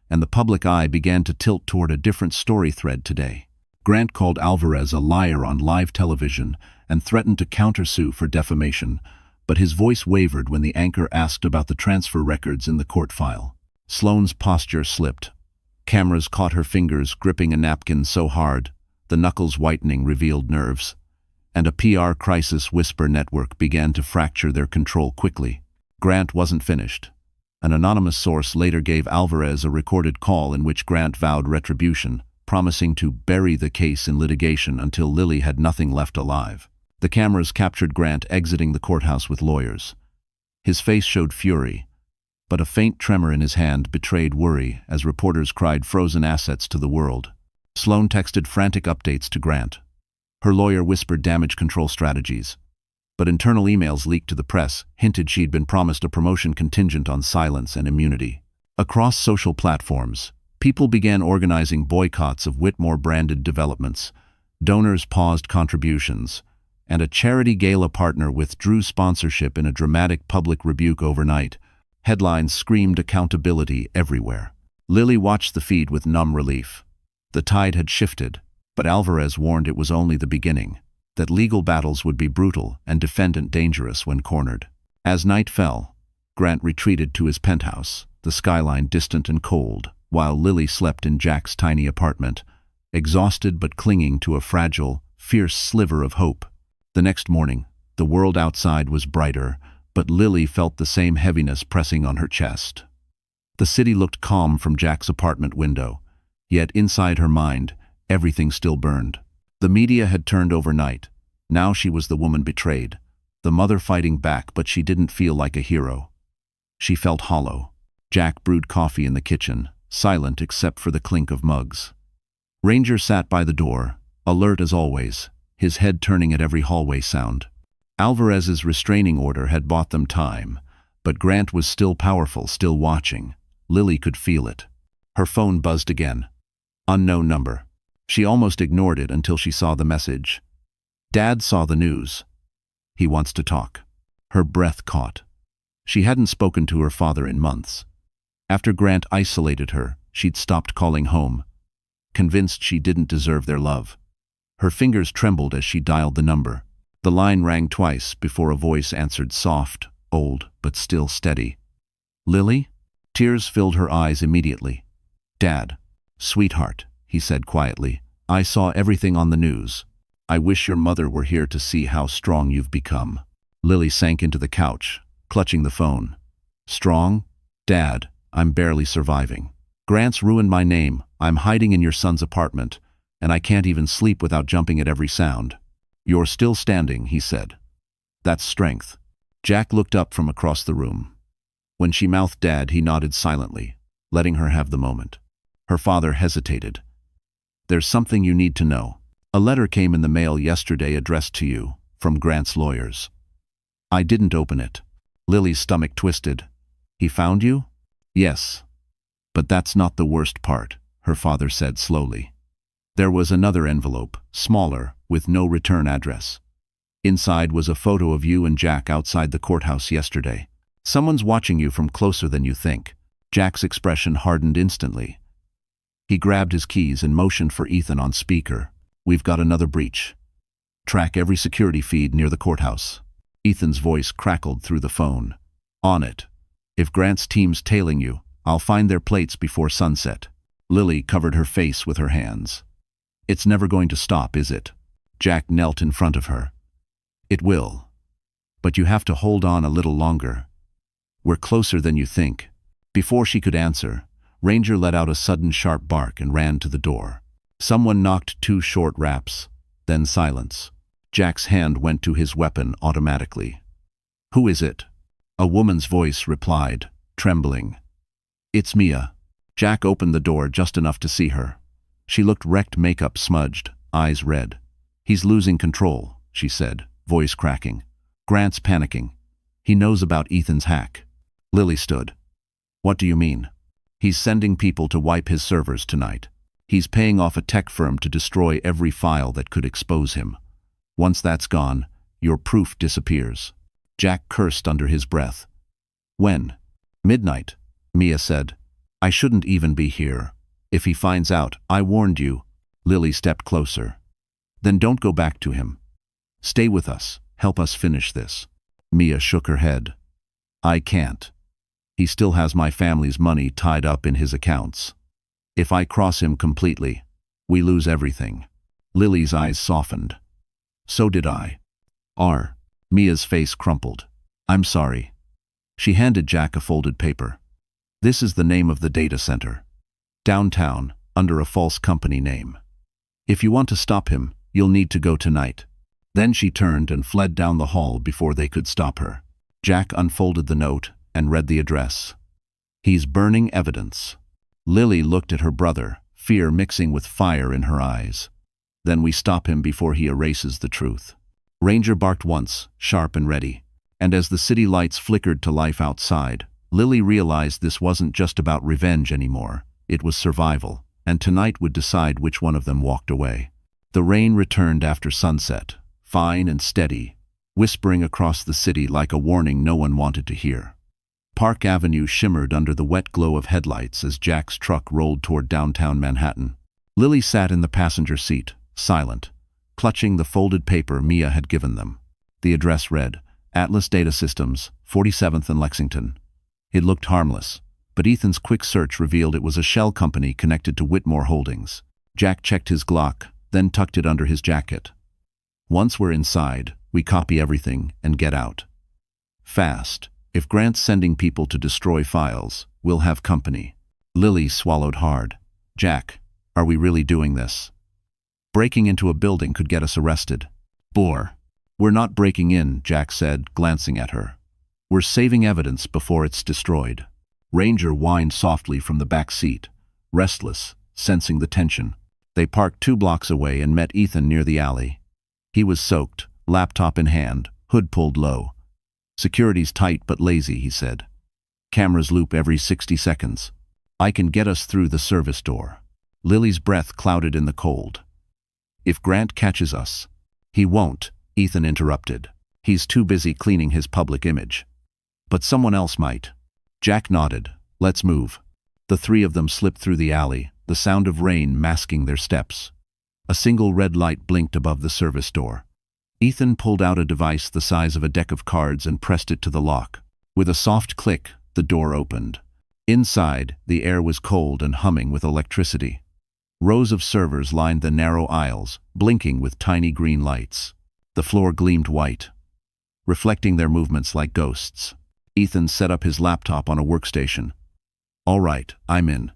and the public eye began to tilt toward a different story thread today. Grant called Alvarez a liar on live television and threatened to countersue for defamation, but his voice wavered when the anchor asked about the transfer records in the court file. Sloan's posture slipped. Cameras caught her fingers gripping a napkin so hard, the knuckles whitening revealed nerves, and a PR crisis whisper network began to fracture their control quickly. Grant wasn't finished. An anonymous source later gave Alvarez a recorded call in which Grant vowed retribution, promising to bury the case in litigation until Lily had nothing left alive. The cameras captured Grant exiting the courthouse with lawyers. His face showed fury, but a faint tremor in his hand betrayed worry as reporters cried frozen assets to the world. Sloan texted frantic updates to Grant. Her lawyer whispered damage control strategies, but internal emails leaked to the press hinted she'd been promised a promotion contingent on silence and immunity. Across social platforms, people began organizing boycotts of Whitmore-branded developments. Donors paused contributions, and a charity gala partner withdrew sponsorship in a dramatic public rebuke overnight. Headlines screamed accountability everywhere. Lily watched the feed with numb relief. The tide had shifted, but Alvarez warned it was only the beginning, that legal battles would be brutal and defendant dangerous when cornered. As night fell, Grant retreated to his penthouse, the skyline distant and cold, while Lily slept in Jack's tiny apartment, exhausted but clinging to a fragile, fierce sliver of hope. The next morning, the world outside was brighter, but Lily felt the same heaviness pressing on her chest. The city looked calm from Jack's apartment window, yet inside her mind, everything still burned. The media had turned overnight. Now she was the woman betrayed, the mother fighting back, but she didn't feel like a hero. She felt hollow. Jack brewed coffee in the kitchen, silent except for the clink of mugs. Ranger sat by the door, alert as always, his head turning at every hallway sound. Alvarez's restraining order had bought them time, but Grant was still powerful, still watching. Lily could feel it. Her phone buzzed again. Unknown number. She almost ignored it until she saw the message. Dad saw the news. He wants to talk. Her breath caught. She hadn't spoken to her father in months. After Grant isolated her, she'd stopped calling home, convinced she didn't deserve their love. Her fingers trembled as she dialed the number. The line rang twice before a voice answered, soft, old, but still steady. Lily? Tears filled her eyes immediately. Dad. Sweetheart, he said quietly. I saw everything on the news. I wish your mother were here to see how strong you've become. Lily sank into the couch, clutching the phone. Strong? Dad, I'm barely surviving. Grant's ruined my name. I'm hiding in your son's apartment, and I can't even sleep without jumping at every sound. You're still standing, he said. That's strength. Jack looked up from across the room. When she mouthed Dad, he nodded silently, letting her have the moment. Her father hesitated. There's something you need to know. A letter came in the mail yesterday addressed to you, from Grant's lawyers. I didn't open it. Lily's stomach twisted. He found you? Yes. But that's not the worst part, her father said slowly. There was another envelope, smaller, with no return address. Inside was a photo of you and Jack outside the courthouse yesterday. Someone's watching you from closer than you think. Jack's expression hardened instantly. He grabbed his keys and motioned for Ethan on speaker. We've got another breach. Track every security feed near the courthouse. Ethan's voice crackled through the phone. On it. If Grant's team's tailing you, I'll find their plates before sunset. Lily covered her face with her hands. It's never going to stop, is it? Jack knelt in front of her. It will. But you have to hold on a little longer. We're closer than you think. Before she could answer, Ranger let out a sudden sharp bark and ran to the door. Someone knocked 2 short raps, then silence. Jack's hand went to his weapon automatically. Who is it? A woman's voice replied, trembling. It's Mia. Jack opened the door just enough to see her. She looked wrecked, makeup smudged, eyes red. He's losing control, she said, voice cracking. Grant's panicking. He knows about Ethan's hack. Lily stood. What do you mean? He's sending people to wipe his servers tonight. He's paying off a tech firm to destroy every file that could expose him. Once that's gone, your proof disappears. Jack cursed under his breath. When? Midnight, Mia said. I shouldn't even be here. If he finds out, I warned you. Lily stepped closer. Then don't go back to him. Stay with us. Help us finish this. Mia shook her head. I can't. He still has my family's money tied up in his accounts. If I cross him completely, we lose everything. Lily's eyes softened. So did I. Mia's face crumpled. I'm sorry. She handed Jack a folded paper. This is the name of the data center. Downtown, under a false company name. If you want to stop him, you'll need to go tonight. Then she turned and fled down the hall before they could stop her. Jack unfolded the note and read the address. He's burning evidence. Lily looked at her brother, fear mixing with fire in her eyes. Then we stop him before he erases the truth. Ranger barked once, sharp and ready, and as the city lights flickered to life outside, Lily realized this wasn't just about revenge anymore. It was survival, and tonight would decide which one of them walked away. The rain returned after sunset, fine and steady, whispering across the city like a warning no one wanted to hear. Park Avenue shimmered under the wet glow of headlights as Jack's truck rolled toward downtown Manhattan. Lily sat in the passenger seat, silent, clutching the folded paper Mia had given them. The address read, Atlas Data Systems, 47th and Lexington. It looked harmless, but Ethan's quick search revealed it was a shell company connected to Whitmore Holdings. Jack checked his Glock, then tucked it under his jacket. Once we're inside, we copy everything and get out. Fast. If Grant's sending people to destroy files, we'll have company. Lily swallowed hard. Jack, are we really doing this? Breaking into a building could get us arrested. Bore. We're not breaking in, Jack said, glancing at her. We're saving evidence before it's destroyed. Ranger whined softly from the back seat, restless, sensing the tension. They parked 2 blocks away and met Ethan near the alley. He was soaked, laptop in hand, hood pulled low. Security's tight but lazy, he said. Cameras loop every 60 seconds. I can get us through the service door. Lily's breath clouded in the cold. If Grant catches us. He won't, Ethan interrupted. He's too busy cleaning his public image. But someone else might. Jack nodded. Let's move. The 3 of them slipped through the alley, the sound of rain masking their steps. A single red light blinked above the service door. Ethan pulled out a device the size of a deck of cards and pressed it to the lock. With a soft click, the door opened. Inside, the air was cold and humming with electricity. Rows of servers lined the narrow aisles, blinking with tiny green lights. The floor gleamed white, reflecting their movements like ghosts. Ethan set up his laptop on a workstation. All right, I'm in.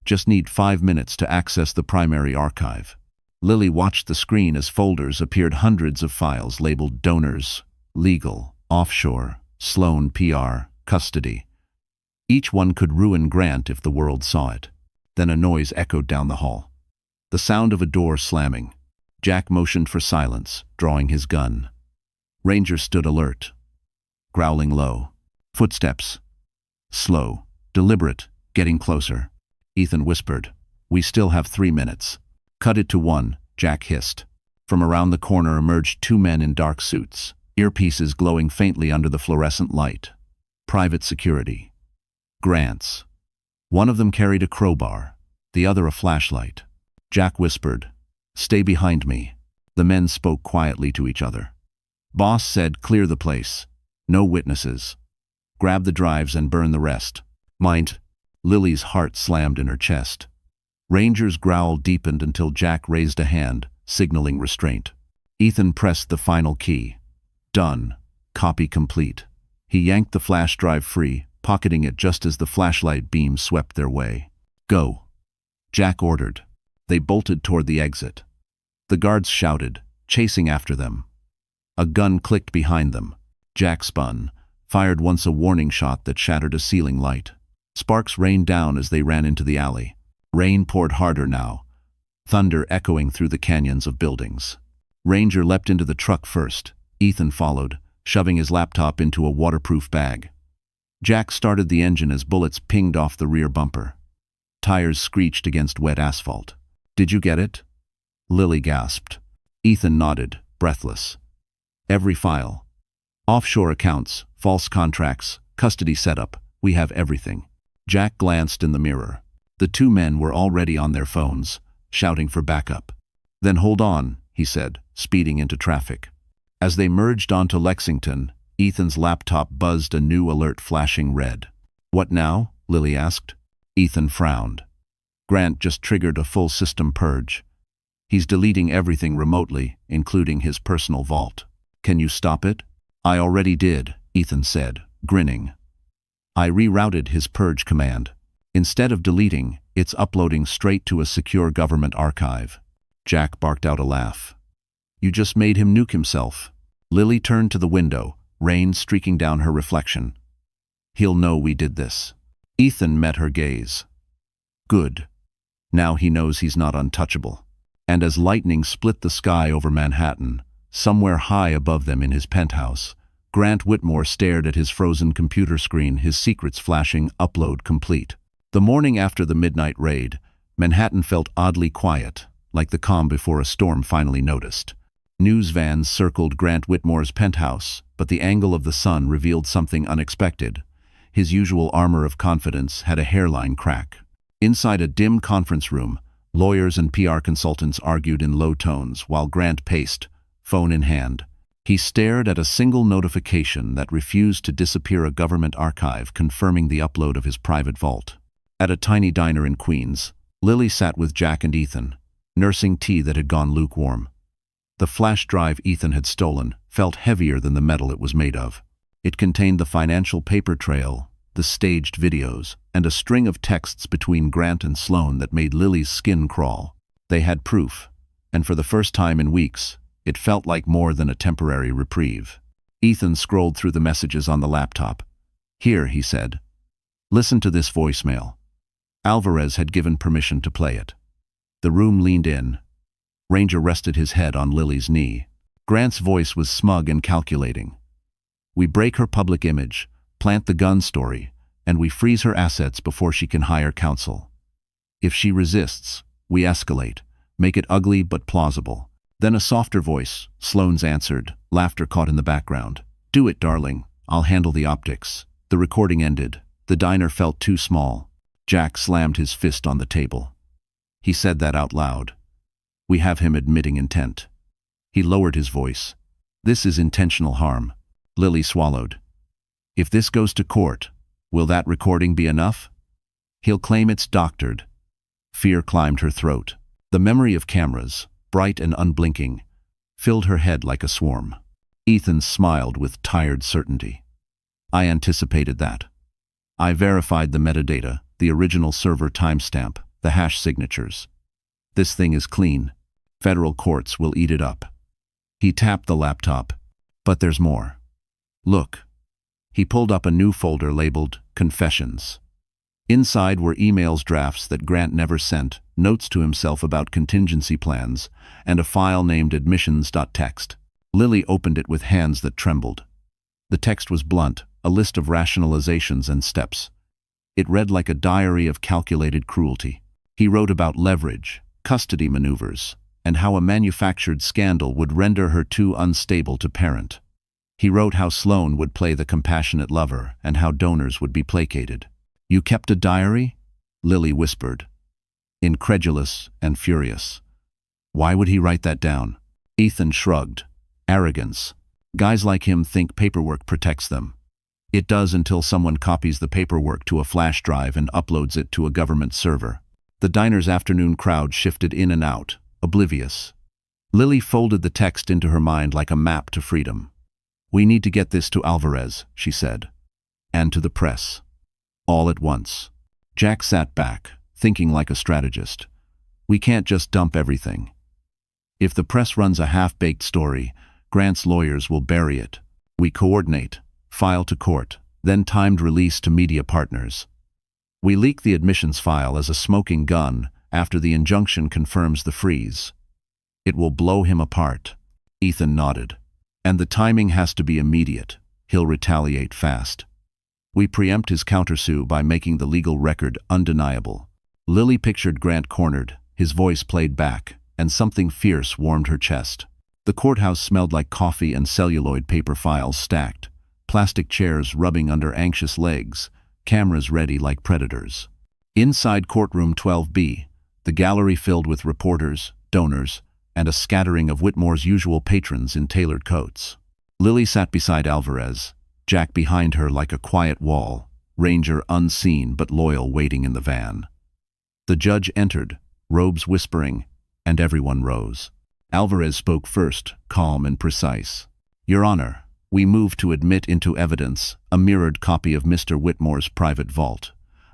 Just need 5 minutes to access the primary archive. Lily watched the screen as folders appeared, hundreds of files labeled donors, legal, offshore, Sloan PR, custody. Each one could ruin Grant if the world saw it. Then a noise echoed down the hall. The sound of a door slamming. Jack motioned for silence, drawing his gun. Ranger stood alert, growling low. Footsteps. Slow, deliberate, getting closer. Ethan whispered, "We still have 3 minutes." "Cut it to 1, Jack hissed. From around the corner emerged 2 men in dark suits, earpieces glowing faintly under the fluorescent light. Private security. Grant's. One of them carried a crowbar, the other a flashlight. Jack whispered, "Stay behind me." The men spoke quietly to each other. Boss said, "Clear the place. No witnesses. Grab the drives and burn the rest." "Mind." Lily's heart slammed in her chest. Ranger's growl deepened until Jack raised a hand, signaling restraint. Ethan pressed the final key. Done. Copy complete. He yanked the flash drive free, pocketing it just as the flashlight beam swept their way. "Go," Jack ordered. They bolted toward the exit. The guards shouted, chasing after them. A gun clicked behind them. Jack spun, fired once a warning shot that shattered a ceiling light. Sparks rained down as they ran into the alley. Rain poured harder now, thunder echoing through the canyons of buildings. Ranger leapt into the truck first. Ethan followed, shoving his laptop into a waterproof bag. Jack started the engine as bullets pinged off the rear bumper. Tires screeched against wet asphalt. "Did you get it?" Lily gasped. Ethan nodded, breathless. "Every file. Offshore accounts, false contracts, custody setup. We have everything." Jack glanced in the mirror. The 2 men were already on their phones, shouting for backup. "Then hold on," he said, speeding into traffic. As they merged onto Lexington, Ethan's laptop buzzed a new alert flashing red. "What now?" Lily asked. Ethan frowned. "Grant just triggered a full system purge. He's deleting everything remotely, including his personal vault. Can you stop it?" "I already did," Ethan said, grinning. "I rerouted his purge command. Instead of deleting, it's uploading straight to a secure government archive." Jack barked out a laugh. "You just made him nuke himself." Lily turned to the window, rain streaking down her reflection. "He'll know we did this." Ethan met her gaze. "Good. Now he knows he's not untouchable." And as lightning split the sky over Manhattan, somewhere high above them in his penthouse, Grant Whitmore stared at his frozen computer screen, his secrets flashing upload complete. The morning after the midnight raid, Manhattan felt oddly quiet, like the calm before a storm finally noticed. News vans circled Grant Whitmore's penthouse, but the angle of the sun revealed something unexpected. His usual armor of confidence had a hairline crack. Inside a dim conference room, lawyers and PR consultants argued in low tones while Grant paced, phone in hand. He stared at a single notification that refused to disappear, a government archive confirming the upload of his private vault. At a tiny diner in Queens, Lily sat with Jack and Ethan, nursing tea that had gone lukewarm. The flash drive Ethan had stolen felt heavier than the metal it was made of. It contained the financial paper trail, the staged videos, and a string of texts between Grant and Sloane that made Lily's skin crawl. They had proof, and for the first time in weeks, it felt like more than a temporary reprieve. Ethan scrolled through the messages on the laptop. "Here," he said. "Listen to this voicemail." Alvarez had given permission to play it. The room leaned in. Ranger rested his head on Lily's knee. Grant's voice was smug and calculating. "We break her public image, plant the gun story, and we freeze her assets before she can hire counsel. If she resists, we escalate, make it ugly but plausible." Then a softer voice, Sloane's, answered, laughter caught in the background. "Do it, darling. I'll handle the optics." The recording ended. The diner felt too small. Jack slammed his fist on the table. He said that out loud. "We have him admitting intent." He lowered his voice. "This is intentional harm." Lily swallowed. "If this goes to court, will that recording be enough?" "He'll claim it's doctored." Fear climbed her throat. The memory of cameras, bright and unblinking, filled her head like a swarm. Ethan smiled with tired certainty. "I anticipated that. I verified the metadata, the original server timestamp, the hash signatures. This thing is clean. Federal courts will eat it up." He tapped the laptop. "But there's more. Look." He pulled up a new folder labeled Confessions. Inside were emails, drafts that Grant never sent, notes to himself about contingency plans, and a file named admissions.txt. Lily opened it with hands that trembled. The text was blunt, a list of rationalizations and steps. It read like a diary of calculated cruelty. He wrote about leverage, custody maneuvers, and how a manufactured scandal would render her too unstable to parent. He wrote how Sloane would play the compassionate lover and how donors would be placated. "You kept a diary?" Lily whispered, incredulous and furious. Why would he write that down? Ethan shrugged. Arrogance. Guys like him think paperwork protects them. It does until someone copies the paperwork to a flash drive and uploads it to a government server. The diner's afternoon crowd shifted in and out, oblivious. Lily folded the text into her mind like a map to freedom. "We need to get this to Alvarez," she said. "And to the press. All at once." Jack sat back, thinking like a strategist. "We can't just dump everything. If the press runs a half-baked story, Grant's lawyers will bury it. We coordinate, file to court, then timed release to media partners. We leak the admissions file as a smoking gun after the injunction confirms the freeze. It will blow him apart." Ethan nodded. "And the timing has to be immediate. He'll retaliate fast. We preempt his countersue by making the legal record undeniable." Lily pictured Grant cornered, his voice played back, and something fierce warmed her chest. The courthouse smelled like coffee and celluloid paper files stacked, plastic chairs rubbing under anxious legs, cameras ready like predators. Inside courtroom 12B, the gallery filled with reporters, donors, and a scattering of Whitmore's usual patrons in tailored coats. Lily sat beside Alvarez, Jack behind her like a quiet wall, Ranger unseen but loyal waiting in the van. The judge entered, robes whispering, and everyone rose. Alvarez spoke first, calm and precise. "Your Honor, we move to admit into evidence a mirrored copy of Mr. Whitmore's private vault,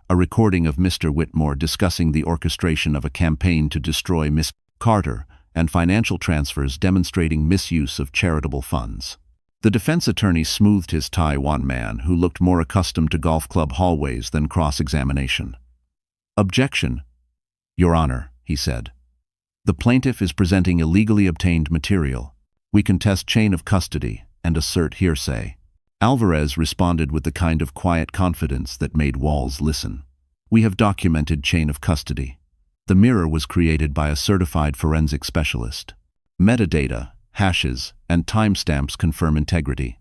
a recording of Mr. Whitmore discussing the orchestration of a campaign to destroy Miss Carter and financial transfers demonstrating misuse of charitable funds." The defense attorney smoothed his tie, one man who looked more accustomed to golf club hallways than cross-examination. "Objection, Your Honor," he said. "The plaintiff is presenting illegally obtained material. We contest chain of custody and assert hearsay." Alvarez responded with the kind of quiet confidence that made walls listen. "We have documented chain of custody. The mirror was created by a certified forensic specialist. Metadata, hashes, and timestamps confirm integrity.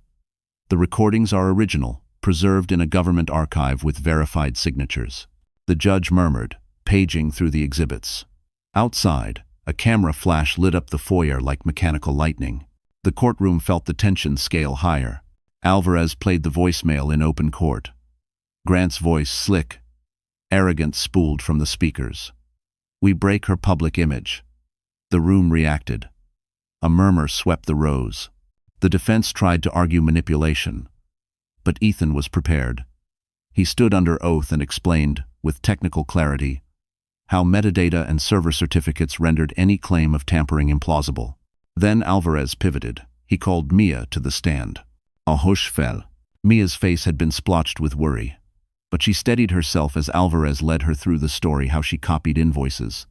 The recordings are original, preserved in a government archive with verified signatures." The judge murmured, paging through the exhibits. Outside, a camera flash lit up the foyer like mechanical lightning. The The courtroom felt the tension scale higher. Alvarez played the voicemail in open court. Grant's voice, slick, arrogant, spooled from the speakers. "We break her public image." The room reacted. A murmur swept the rows. The defense tried to argue manipulation, but Ethan was prepared. He stood under oath and explained, with technical clarity, how metadata and server certificates rendered any claim of tampering implausible. Then Alvarez pivoted. He called Mia to the stand. A hush fell. Mia's face had been splotched with worry, but she steadied herself as Alvarez led her through the story: how she copied invoices,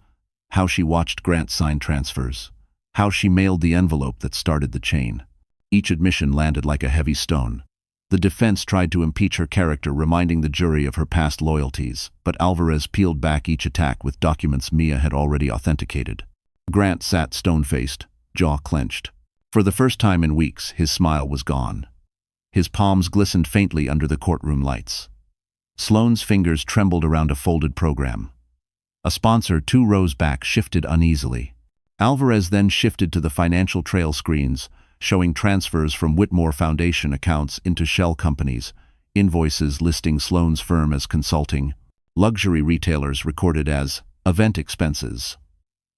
how she watched Grant sign transfers, how she mailed the envelope that started the chain. Each admission landed like a heavy stone. The defense tried to impeach her character, reminding the jury of her past loyalties, but Alvarez peeled back each attack with documents Mia had already authenticated. Grant sat stone-faced, jaw clenched. For the first time in weeks, his smile was gone. His palms glistened faintly under the courtroom lights. Sloane's fingers trembled around a folded program. A sponsor 2 rows back shifted uneasily. Alvarez then shifted to the financial trail screens, showing transfers from Whitmore Foundation accounts into shell companies, invoices listing Sloane's firm as consulting, luxury retailers recorded as event expenses.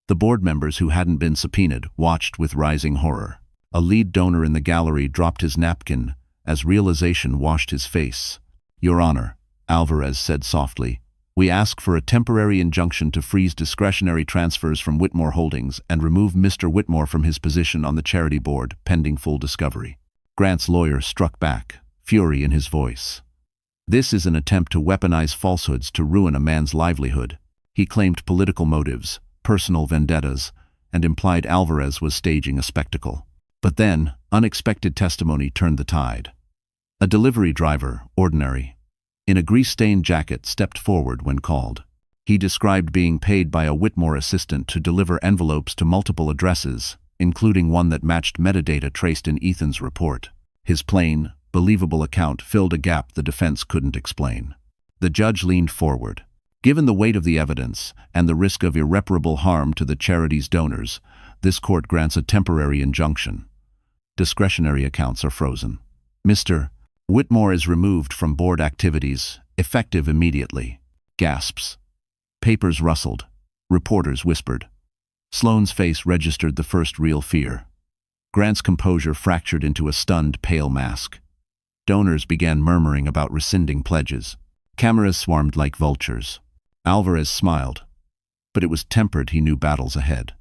The board members who hadn't been subpoenaed watched with rising horror. A lead donor in the gallery dropped his napkin as realization washed his face. "Your Honor," Alvarez said softly, "we ask for a temporary injunction to freeze discretionary transfers from Whitmore Holdings and remove Mr. Whitmore from his position on the charity board pending full discovery." Grant's lawyer struck back, fury in his voice. "This is an attempt to weaponize falsehoods to ruin a man's livelihood." He claimed political motives, personal vendettas, and implied Alvarez was staging a spectacle. But then, unexpected testimony turned the tide. A delivery driver, ordinary, in a grease-stained jacket, stepped forward when called. He described being paid by a Whitmore assistant to deliver envelopes to multiple addresses, including one that matched metadata traced in Ethan's report. His plain, believable account filled a gap the defense couldn't explain. The judge leaned forward. "Given the weight of the evidence and the risk of irreparable harm to the charity's donors, this court grants a temporary injunction. Discretionary accounts are frozen. Mr. Whitmore is removed from board activities, effective immediately." Gasps. Papers rustled. Reporters whispered. Sloane's face registered the first real fear. Grant's composure fractured into a stunned, pale mask. Donors began murmuring about rescinding pledges. Cameras swarmed like vultures. Alvarez smiled, but it was tempered. He knew battles ahead.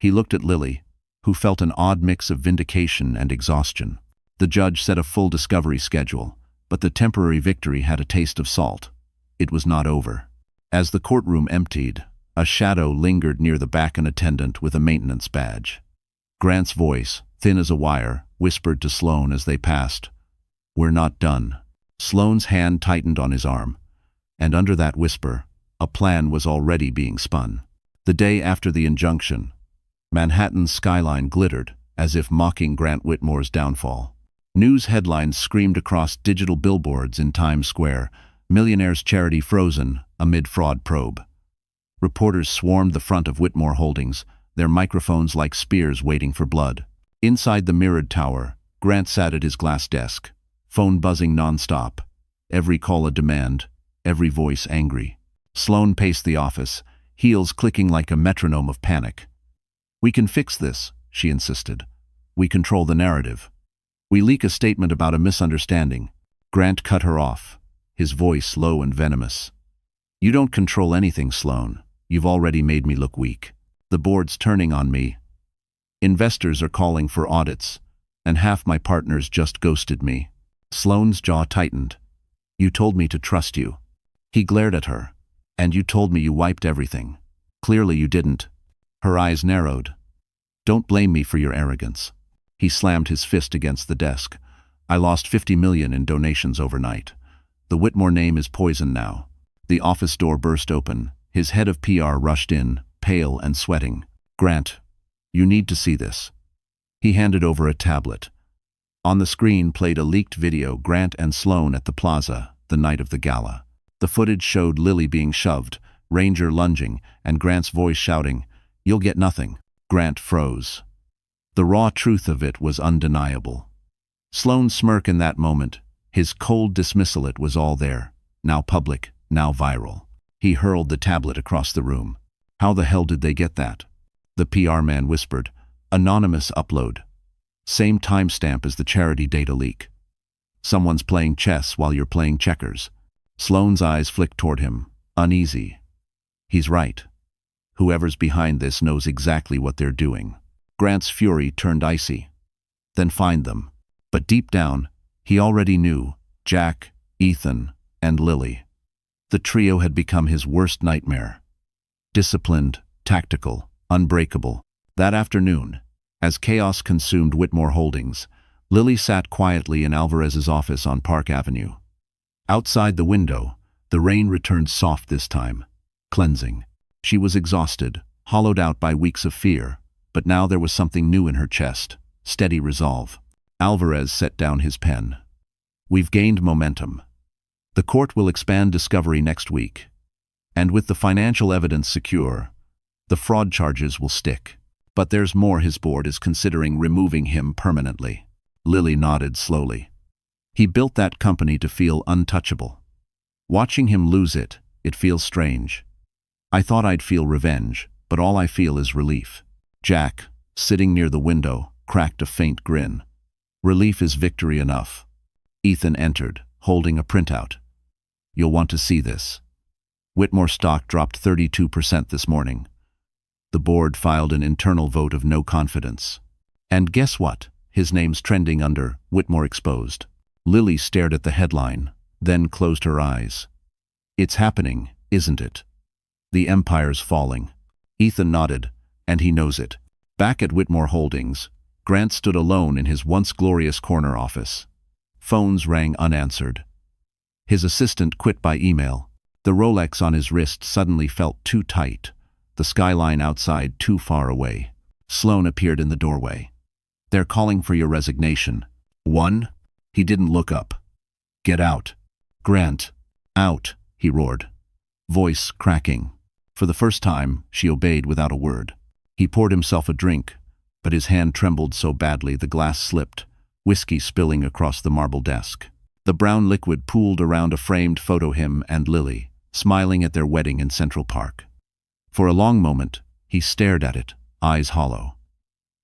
He looked at Lily, who felt an odd mix of vindication and exhaustion. The judge set a full discovery schedule, but the temporary victory had a taste of salt. It was not over. As the courtroom emptied, a shadow lingered near the back, an attendant with a maintenance badge. Grant's voice, thin as a wire, whispered to Sloane as they passed, "We're not done." Sloane's hand tightened on his arm, and under that whisper, a plan was already being spun. The day after the injunction, Manhattan's skyline glittered, as if mocking Grant Whitmore's downfall. News headlines screamed across digital billboards in Times Square, "Millionaire's charity frozen amid fraud probe." Reporters swarmed the front of Whitmore Holdings, their microphones like spears waiting for blood. Inside the mirrored tower, Grant sat at his glass desk, phone buzzing nonstop, every call a demand, every voice angry. Sloane paced the office, heels clicking like a metronome of panic. "We can fix this," she insisted. "We control the narrative. We leak a statement about a misunderstanding." Grant cut her off, his voice low and venomous. "You don't control anything, Sloane. You've already made me look weak. The board's turning on me. Investors are calling for audits, and half my partners just ghosted me." Sloane's jaw tightened. "You told me to trust you." He glared at her. "And you told me you wiped everything. Clearly you didn't." Her eyes narrowed. "Don't blame me for your arrogance." He slammed his fist against the desk. "I lost $50 million in donations overnight. The Whitmore name is poison now." The office door burst open. His head of PR rushed in, pale and sweating. "Grant, you need to see this." He handed over a tablet. On the screen played a leaked video, Grant and Sloane at the plaza, the night of the gala. The footage showed Lily being shoved, Ranger lunging, and Grant's voice shouting, "You'll get nothing." Grant froze. The raw truth of it was undeniable. Sloane's smirk in that moment, his cold dismissal, it was all there, now public, now viral. He hurled the tablet across the room. How the hell did they get that? The PR man whispered. Anonymous upload. Same timestamp as the charity data leak. Someone's playing chess while you're playing checkers. Sloane's eyes flicked toward him, uneasy. He's right. Whoever's behind this knows exactly what they're doing. Grant's fury turned icy. Then find them. But deep down, he already knew Jack, Ethan, and Lily. The trio had become his worst nightmare. Disciplined, tactical, unbreakable. That afternoon, as chaos consumed Whitmore Holdings, Lily sat quietly in Alvarez's office on Park Avenue. Outside the window, the rain returned soft this time, cleansing. She was exhausted, hollowed out by weeks of fear, but now there was something new in her chest, steady resolve. Alvarez set down his pen. We've gained momentum. The court will expand discovery next week. And with the financial evidence secure, the fraud charges will stick. But there's more. His board is considering removing him permanently. Lily nodded slowly. He built that company to feel untouchable. Watching him lose it, it feels strange. I thought I'd feel revenge, but all I feel is relief. Jack, sitting near the window, cracked a faint grin. Relief is victory enough. Ethan entered, holding a printout. You'll want to see this. Whitmore stock dropped 32% this morning. The board filed an internal vote of no confidence. And guess what? His name's trending under Whitmore exposed. Lily stared at the headline, then closed her eyes. It's happening, isn't it? The empire's falling. Ethan nodded, and he knows it. Back at Whitmore Holdings, Grant stood alone in his once glorious corner office. Phones rang unanswered. His assistant quit by email. The Rolex on his wrist suddenly felt too tight, the skyline outside too far away. Sloane appeared in the doorway. They're calling for your resignation. One? He didn't look up. Get out. Grant. Out, he roared. Voice cracking. For the first time, she obeyed without a word. He poured himself a drink, but his hand trembled so badly the glass slipped, whiskey spilling across the marble desk. The brown liquid pooled around a framed photo him and Lily, smiling at their wedding in Central Park. For a long moment, he stared at it, eyes hollow.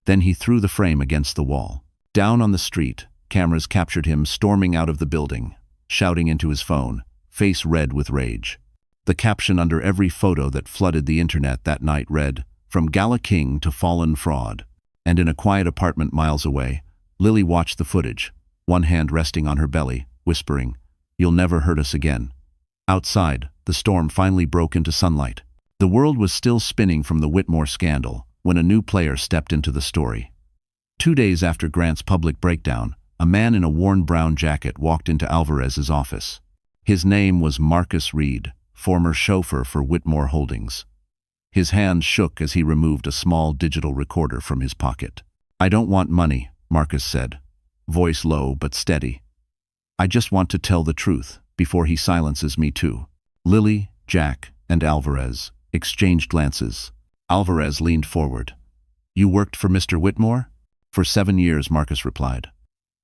Then he threw the frame against the wall. Down on the street, cameras captured him storming out of the building, shouting into his phone, face red with rage. The caption under every photo that flooded the internet that night read, "From Gala King to Fallen Fraud." And in a quiet apartment miles away, Lily watched the footage, one hand resting on her belly, whispering, "You'll never hurt us again." Outside, the storm finally broke into sunlight. The world was still spinning from the Whitmore scandal when a new player stepped into the story. 2 days after Grant's public breakdown, a man in a worn brown jacket walked into Alvarez's office. His name was Marcus Reed, former chauffeur for Whitmore Holdings. His hands shook as he removed a small digital recorder from his pocket. "I don't want money," Marcus said, voice low but steady. "I just want to tell the truth before he silences me too." Lily, Jack, and Alvarez exchanged glances. Alvarez leaned forward. "You worked for Mr. Whitmore?" "For 7 years," Marcus replied.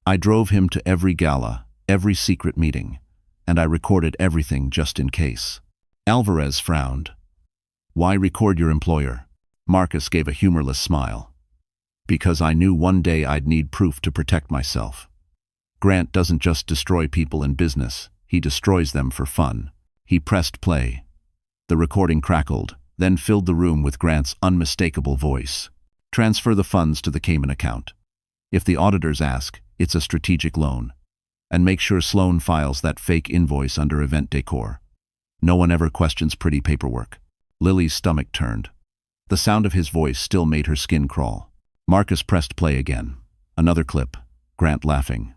"I drove him to every gala, every secret meeting, and I recorded everything just in case." Alvarez frowned. "Why record your employer?" Marcus gave a humorless smile. "Because I knew one day I'd need proof to protect myself. Grant doesn't just destroy people in business, he destroys them for fun." He pressed play. The recording crackled, then filled the room with Grant's unmistakable voice. "Transfer the funds to the Cayman account. If the auditors ask, it's a strategic loan. And make sure Sloane files that fake invoice under event decor. No one ever questions pretty paperwork." Lily's stomach turned. The sound of his voice still made her skin crawl. Marcus pressed play again. Another clip, Grant laughing.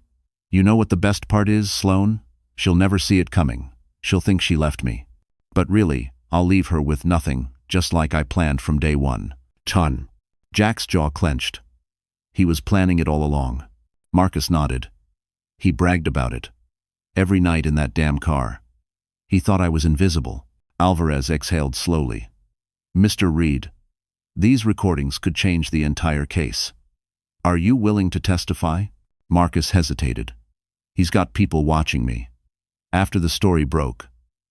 "You know what the best part is, Sloane? She'll never see it coming. She'll think she left me. But really, I'll leave her with nothing, just like I planned from day one." Ton. Jack's jaw clenched. He was planning it all along. Marcus nodded. "He bragged about it. Every night in that damn car. He thought I was invisible." Alvarez exhaled slowly. "Mr. Reed, these recordings could change the entire case. Are you willing to testify? Marcus hesitated. He's got people watching me. After the story broke,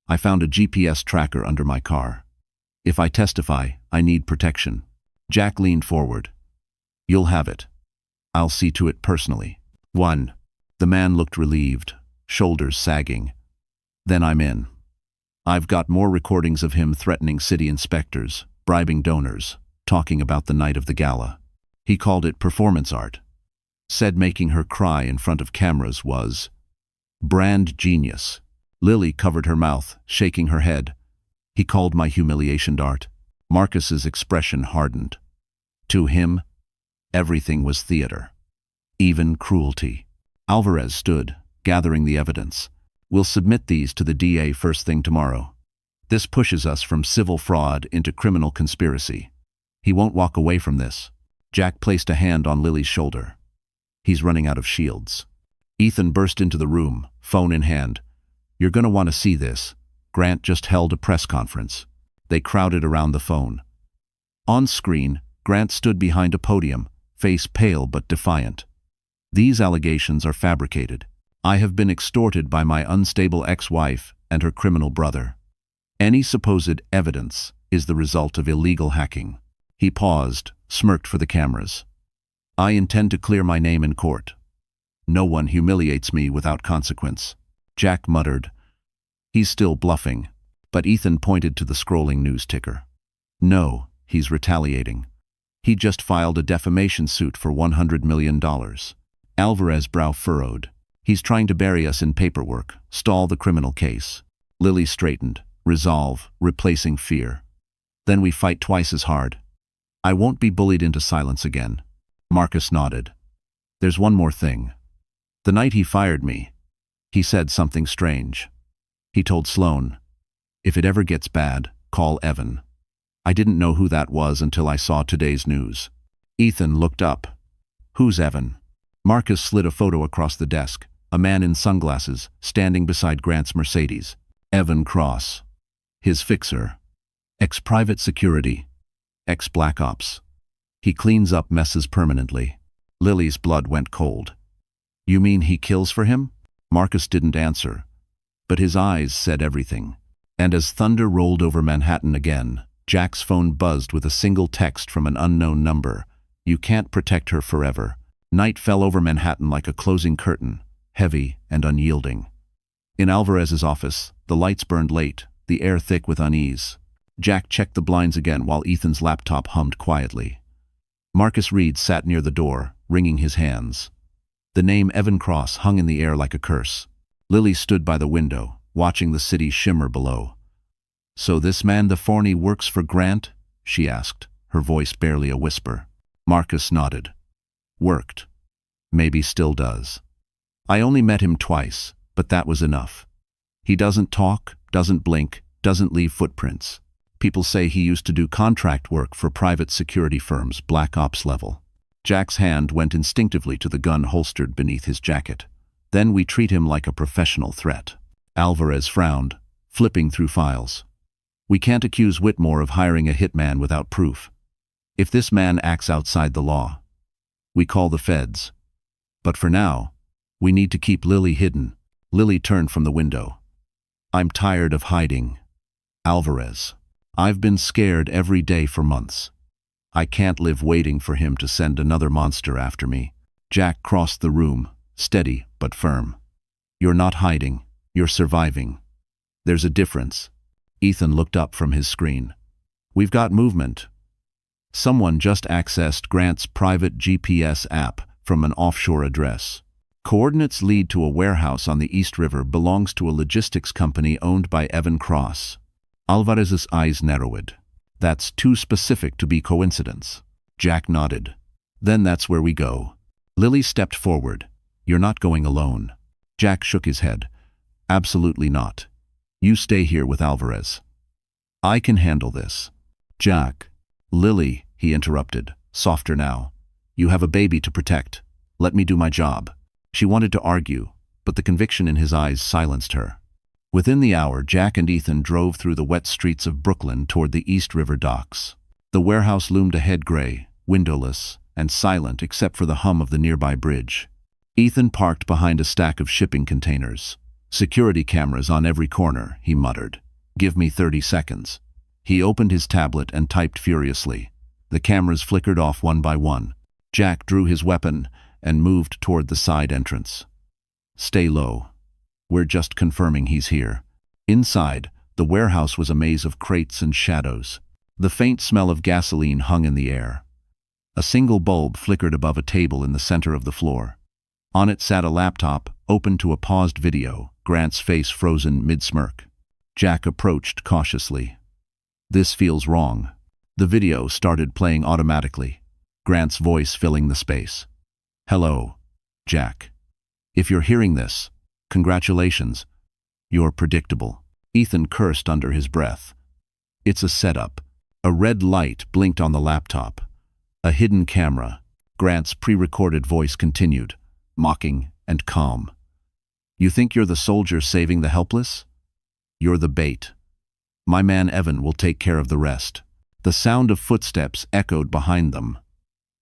I found a GPS tracker under my car. If I testify, I need protection. Jack leaned forward. You'll have it. I'll see to it personally. 1. The man looked relieved, shoulders sagging. Then I'm in. I've got more recordings of him threatening city inspectors, bribing donors, talking about the night of the gala. He called it performance art. Said making her cry in front of cameras was brand genius. Lily covered her mouth, shaking her head. He called my humiliation art. Marcus's expression hardened. To him, everything was theater. Even cruelty. Alvarez stood, gathering the evidence. We'll submit these to the DA first thing tomorrow. This pushes us from civil fraud into criminal conspiracy. He won't walk away from this. Jack placed a hand on Lily's shoulder. He's running out of shields. Ethan burst into the room, phone in hand. You're gonna want to see this. Grant just held a press conference. They crowded around the phone. On screen, Grant stood behind a podium, face pale but defiant. These allegations are fabricated. I have been extorted by my unstable ex-wife and her criminal brother. Any supposed evidence is the result of illegal hacking. He paused, smirked for the cameras. I intend to clear my name in court. No one humiliates me without consequence. Jack muttered. He's still bluffing, but Ethan pointed to the scrolling news ticker. No, he's retaliating. He just filed a defamation suit for $100 million. Alvarez's brow furrowed. He's trying to bury us in paperwork, stall the criminal case. Lily straightened. Resolve, replacing fear. Then we fight twice as hard. I won't be bullied into silence again. Marcus nodded. There's one more thing. The night he fired me, he said something strange. He told Sloan, if it ever gets bad, call Evan. I didn't know who that was until I saw today's news. Ethan looked up. Who's Evan? Marcus slid a photo across the desk, a man in sunglasses, standing beside Grant's Mercedes. Evan Cross. His fixer. Ex-private security. Ex-black ops. He cleans up messes permanently. Lily's blood went cold. You mean he kills for him? Marcus didn't answer, but his eyes said everything. And as thunder rolled over Manhattan again, Jack's phone buzzed with a single text from an unknown number. You can't protect her forever. Night fell over Manhattan like a closing curtain, heavy and unyielding. In Alvarez's office, the lights burned late, the air thick with unease. Jack checked the blinds again while Ethan's laptop hummed quietly. Marcus Reed sat near the door, wringing his hands. The name Evan Cross hung in the air like a curse. Lily stood by the window, watching the city shimmer below. So this man the Forney works for Grant? She asked, her voice barely a whisper. Marcus nodded. Worked. Maybe still does. I only met him twice, but that was enough. He doesn't talk, doesn't blink, doesn't leave footprints. People say he used to do contract work for private security firms, black ops level. Jack's hand went instinctively to the gun holstered beneath his jacket. Then we treat him like a professional threat. Alvarez frowned, flipping through files. We can't accuse Whitmore of hiring a hitman without proof. If this man acts outside the law, we call the feds. But for now, we need to keep Lily hidden. Lily turned from the window. I'm tired of hiding. Alvarez. I've been scared every day for months. I can't live waiting for him to send another monster after me. Jack crossed the room, steady but firm. You're not hiding, you're surviving. There's a difference. Ethan looked up from his screen. We've got movement. Someone just accessed Grant's private GPS app from an offshore address. Coordinates lead to a warehouse on the East River belongs to a logistics company owned by Evan Cross. Alvarez's eyes narrowed. That's too specific to be coincidence. Jack nodded. Then that's where we go. Lily stepped forward. You're not going alone. Jack shook his head. Absolutely not. You stay here with Alvarez. I can handle this. Jack. Lily, he interrupted, softer now. You have a baby to protect. Let me do my job. She wanted to argue, but the conviction in his eyes silenced her. Within the hour, Jack and Ethan drove through the wet streets of Brooklyn toward the East River docks. The warehouse loomed ahead, gray, windowless, and silent except for the hum of the nearby bridge. Ethan parked behind a stack of shipping containers. "Security cameras on every corner," he muttered. "Give me 30 seconds." He opened his tablet and typed furiously. The cameras flickered off one by one. Jack drew his weapon and moved toward the side entrance. "Stay low. We're just confirming he's here." Inside, the warehouse was a maze of crates and shadows. The faint smell of gasoline hung in the air. A single bulb flickered above a table in the center of the floor. On it sat a laptop, open to a paused video, Grant's face frozen mid-smirk. Jack approached cautiously. "This feels wrong." The video started playing automatically, Grant's voice filling the space. "Hello, Jack. If you're hearing this, congratulations. You're predictable." Ethan cursed under his breath. "It's a setup." A red light blinked on the laptop. A hidden camera. Grant's pre-recorded voice continued, mocking and calm. "You think you're the soldier saving the helpless? You're the bait. My man Evan will take care of the rest." The sound of footsteps echoed behind them.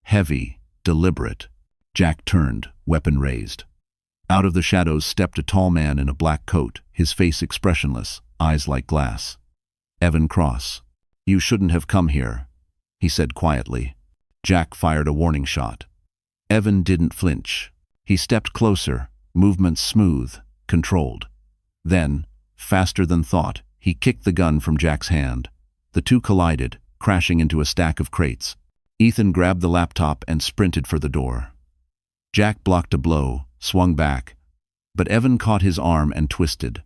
Heavy, deliberate. Jack turned, weapon raised. Out of the shadows stepped a tall man in a black coat, his face expressionless, eyes like glass. "Evan Cross. You shouldn't have come here," he said quietly. Jack fired a warning shot. Evan didn't flinch. He stepped closer, movements smooth, controlled. Then, faster than thought, he kicked the gun from Jack's hand. The two collided, crashing into a stack of crates. Ethan grabbed the laptop and sprinted for the door. Jack blocked a blow, swung back, but Evan caught his arm and twisted.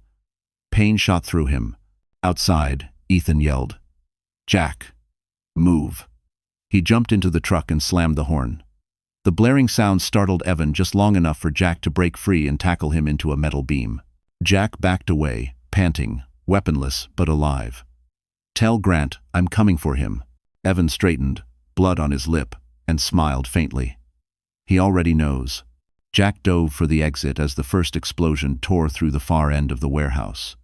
Pain shot through him. Outside, Ethan yelled, "Jack, move." He jumped into the truck and slammed the horn. The blaring sound startled Evan just long enough for Jack to break free and tackle him into a metal beam. Jack backed away, panting, weaponless but alive. "Tell Grant I'm coming for him." Evan straightened, blood on his lip, and smiled faintly. "He already knows." Jack dove for the exit as the first explosion tore through the far end of the warehouse.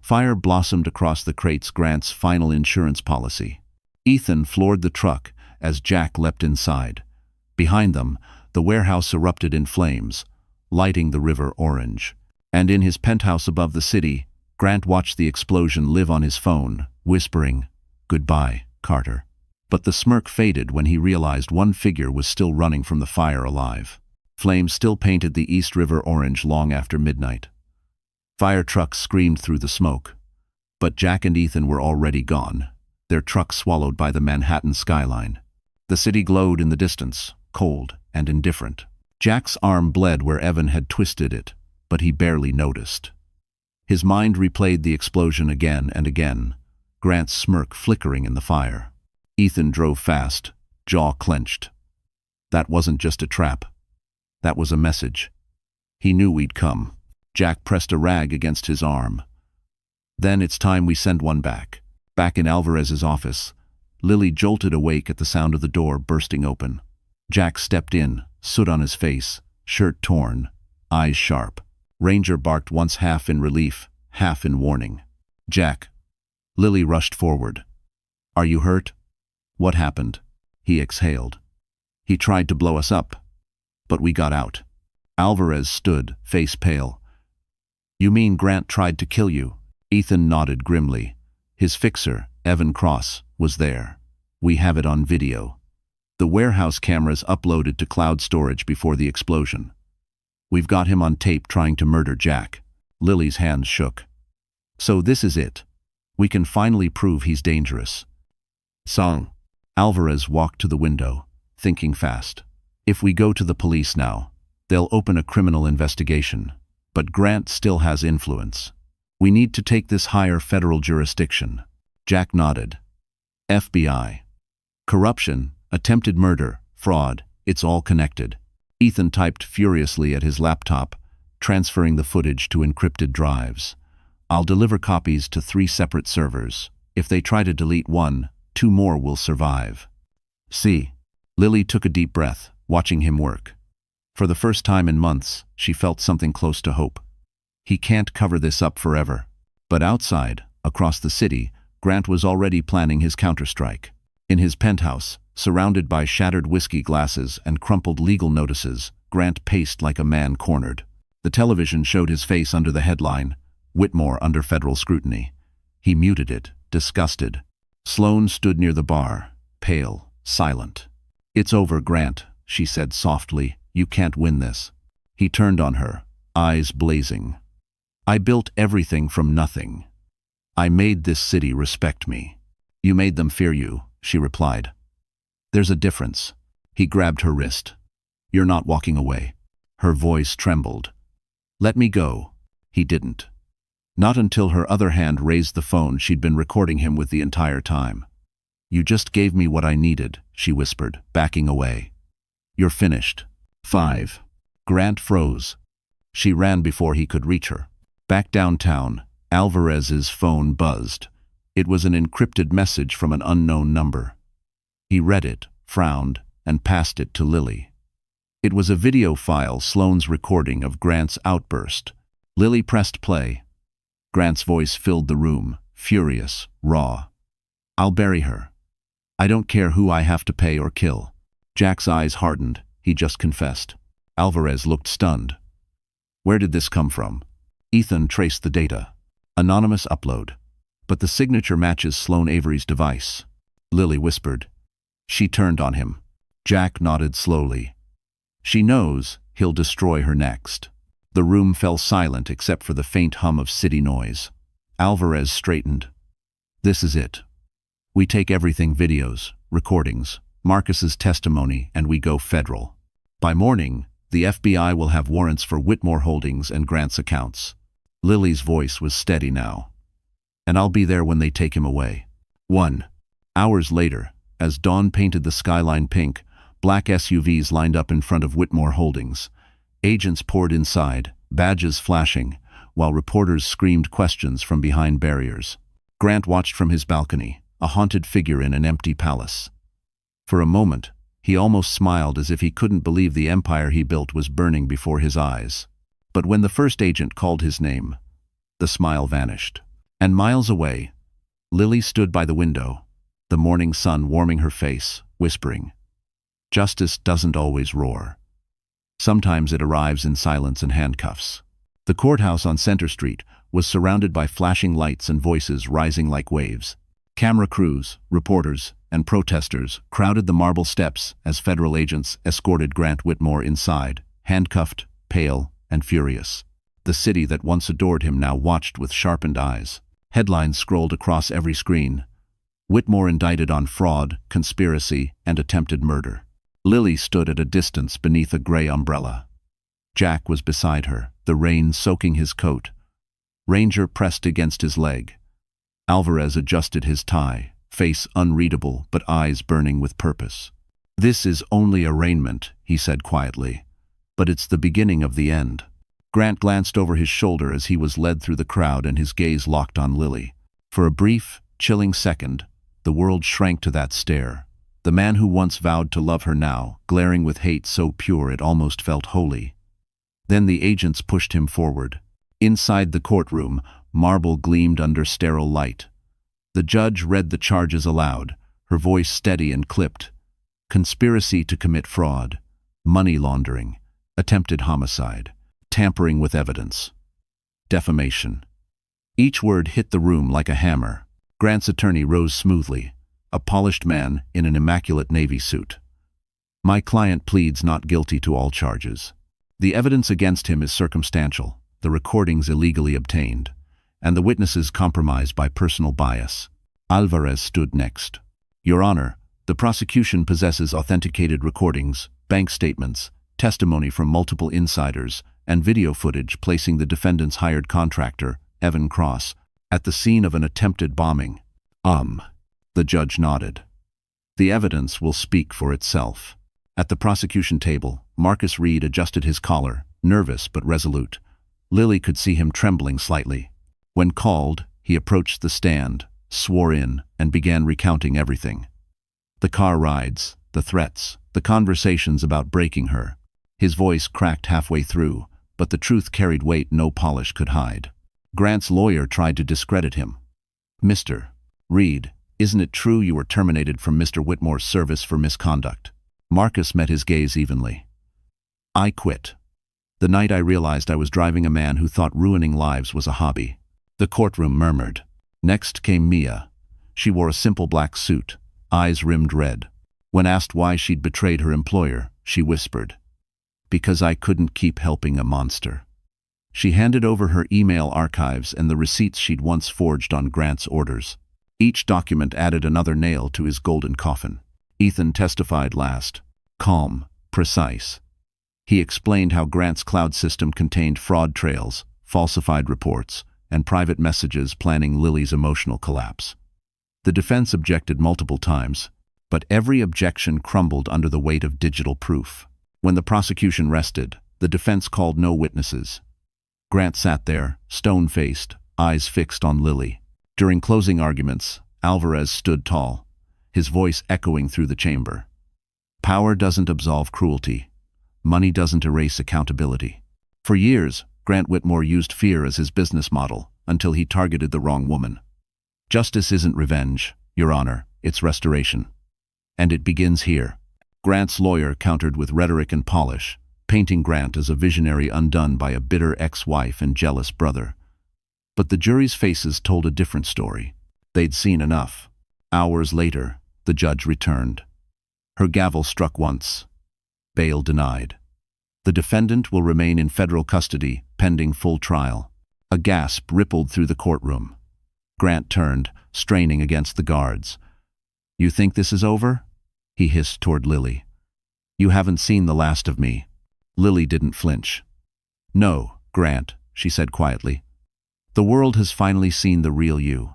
Fire blossomed across the crates, Grant's final insurance policy. Ethan floored the truck as Jack leapt inside. Behind them, the warehouse erupted in flames, lighting the river orange. And in his penthouse above the city, Grant watched the explosion live on his phone, whispering, "Goodbye, Carter." But the smirk faded when he realized one figure was still running from the fire alive. Flames still painted the East River orange long after midnight. Fire trucks screamed through the smoke. But Jack and Ethan were already gone, their truck swallowed by the Manhattan skyline. The city glowed in the distance, cold and indifferent. Jack's arm bled where Evan had twisted it, but he barely noticed. His mind replayed the explosion again and again, Grant's smirk flickering in the fire. Ethan drove fast, jaw clenched. That wasn't just a trap. That was a message. He knew we'd come. Jack pressed a rag against his arm. "Then it's time we send one back." Back in Alvarez's office, Lily jolted awake at the sound of the door bursting open. Jack stepped in, soot on his face, shirt torn, eyes sharp. Ranger barked once, half in relief, half in warning. "Jack." Lily rushed forward. "Are you hurt?" "What happened?" He exhaled. "He tried to blow us up, but we got out." Alvarez stood, face pale. "You mean Grant tried to kill you?" Ethan nodded grimly. "His fixer, Evan Cross, was there. We have it on video. The warehouse cameras uploaded to cloud storage before the explosion. We've got him on tape trying to murder Jack." Lily's hands shook. "So this is it. We can finally prove he's dangerous." "Song." Alvarez walked to the window, thinking fast. "If we go to the police now, they'll open a criminal investigation. But Grant still has influence. We need to take this higher federal jurisdiction." Jack nodded. "FBI. Corruption, attempted murder, fraud, it's all connected." Ethan typed furiously at his laptop, transferring the footage to encrypted drives. "I'll deliver copies to 3 separate servers. If they try to delete one, 2 more will survive." "See." Lily took a deep breath, watching him work. For the first time in months, she felt something close to hope. He can't cover this up forever. But outside, across the city, Grant was already planning his counterstrike. In his penthouse, Surrounded by shattered whiskey glasses and crumpled legal notices, Grant paced like a man cornered. The television showed his face under the headline, "Whitmore under federal scrutiny." He muted it, disgusted. Sloane stood near the bar, pale, silent. "It's over, Grant," she said softly. "You can't win this." He turned on her, eyes blazing. "I built everything from nothing. I made this city respect me." "You made them fear you," she replied. "There's a difference." He grabbed her wrist. "You're not walking away." Her voice trembled. "Let me go." He didn't. Not until her other hand raised the phone she'd been recording him with the entire time. "You just gave me what I needed," she whispered, backing away. "You're finished." 5. Grant froze. She ran before he could reach her. Back downtown, Alvarez's phone buzzed. It was an encrypted message from an unknown number. He read it, frowned, and passed it to Lily. It was a video file, Sloane's recording of Grant's outburst. Lily pressed play. Grant's voice filled the room, furious, raw. "I'll bury her. I don't care who I have to pay or kill." Jack's eyes hardened. He just confessed. Alvarez looked stunned. "Where did this come from?" Ethan traced the data. Anonymous upload. "But the signature matches Sloane Avery's device." Lily whispered. She turned on him. Jack nodded slowly. "She knows he'll destroy her next." The room fell silent except for the faint hum of city noise. Alvarez straightened. "This is it. We take everything, videos, recordings, Marcus's testimony, and we go federal. By morning, the FBI will have warrants for Whitmore Holdings and Grant's accounts." Lily's voice was steady now. "And I'll be there when they take him away." 1. Hours later, as dawn painted the skyline pink, black SUVs lined up in front of Whitmore Holdings. Agents poured inside, badges flashing, while reporters screamed questions from behind barriers. Grant watched from his balcony, a haunted figure in an empty palace. For a moment, he almost smiled as if he couldn't believe the empire he built was burning before his eyes. But when the first agent called his name, the smile vanished. And miles away, Lily stood by the window, the morning sun warming her face, whispering, "Justice doesn't always roar. Sometimes it arrives in silence and handcuffs." The courthouse on Center Street was surrounded by flashing lights and voices rising like waves. Camera crews, reporters, and protesters crowded the marble steps as federal agents escorted Grant Whitmore inside, handcuffed, pale, and furious. The city that once adored him now watched with sharpened eyes. Headlines scrolled across every screen. Whitmore indicted on fraud, conspiracy, and attempted murder. Lily stood at a distance beneath a gray umbrella. Jack was beside her, the rain soaking his coat. Ranger pressed against his leg. Alvarez adjusted his tie, face unreadable but eyes burning with purpose. "This is only arraignment," he said quietly, "but it's the beginning of the end." Grant glanced over his shoulder as he was led through the crowd and his gaze locked on Lily. For a brief, chilling second, the world shrank to that stare. The man who once vowed to love her now, glaring with hate so pure it almost felt holy. Then the agents pushed him forward. Inside the courtroom, marble gleamed under sterile light. The judge read the charges aloud, her voice steady and clipped. Conspiracy to commit fraud, money laundering, attempted homicide, tampering with evidence, defamation. Each word hit the room like a hammer. Grant's attorney rose smoothly, a polished man in an immaculate navy suit. "My client pleads not guilty to all charges. The evidence against him is circumstantial, the recordings illegally obtained, and the witnesses compromised by personal bias." Alvarez stood next. "Your Honor, the prosecution possesses authenticated recordings, bank statements, testimony from multiple insiders, and video footage placing the defendant's hired contractor, Evan Cross, at the scene of an attempted bombing." The judge nodded. "The evidence will speak for itself." At the prosecution table, Marcus Reed adjusted his collar, nervous but resolute. Lily could see him trembling slightly. When called, he approached the stand, swore in, and began recounting everything. The car rides, the threats, the conversations about breaking her. His voice cracked halfway through, but the truth carried weight no polish could hide. Grant's lawyer tried to discredit him. "Mr. Reed, Isn't it true you were terminated from Mr. Whitmore's service for misconduct? Marcus met his gaze evenly. I quit. The night I realized I was driving a man who thought ruining lives was a hobby. The courtroom murmured. Next came Mia. She wore a simple black suit, eyes rimmed red. When asked why she'd betrayed her employer, she whispered, "Because I couldn't keep helping a monster." She handed over her email archives and the receipts she'd once forged on Grant's orders. Each document added another nail to his golden coffin. Ethan testified last, calm, precise. He explained how Grant's cloud system contained fraud trails, falsified reports, and private messages planning Lily's emotional collapse. The defense objected multiple times, but every objection crumbled under the weight of digital proof. When the prosecution rested, the defense called no witnesses. Grant sat there, stone-faced, eyes fixed on Lily. During closing arguments, Alvarez stood tall, his voice echoing through the chamber. Power doesn't absolve cruelty. Money doesn't erase accountability. For years, Grant Whitmore used fear as his business model, until he targeted the wrong woman. Justice isn't revenge, Your Honor, it's restoration. And it begins here. Grant's lawyer countered with rhetoric and polish, painting Grant as a visionary undone by a bitter ex-wife and jealous brother. But the jury's faces told a different story. They'd seen enough. Hours later, the judge returned. Her gavel struck once. Bail denied. The defendant will remain in federal custody, pending full trial. A gasp rippled through the courtroom. Grant turned, straining against the guards. "You think this is over?" he hissed toward Lily. "You haven't seen the last of me." Lily didn't flinch. "No, Grant," she said quietly. "The world has finally seen the real you."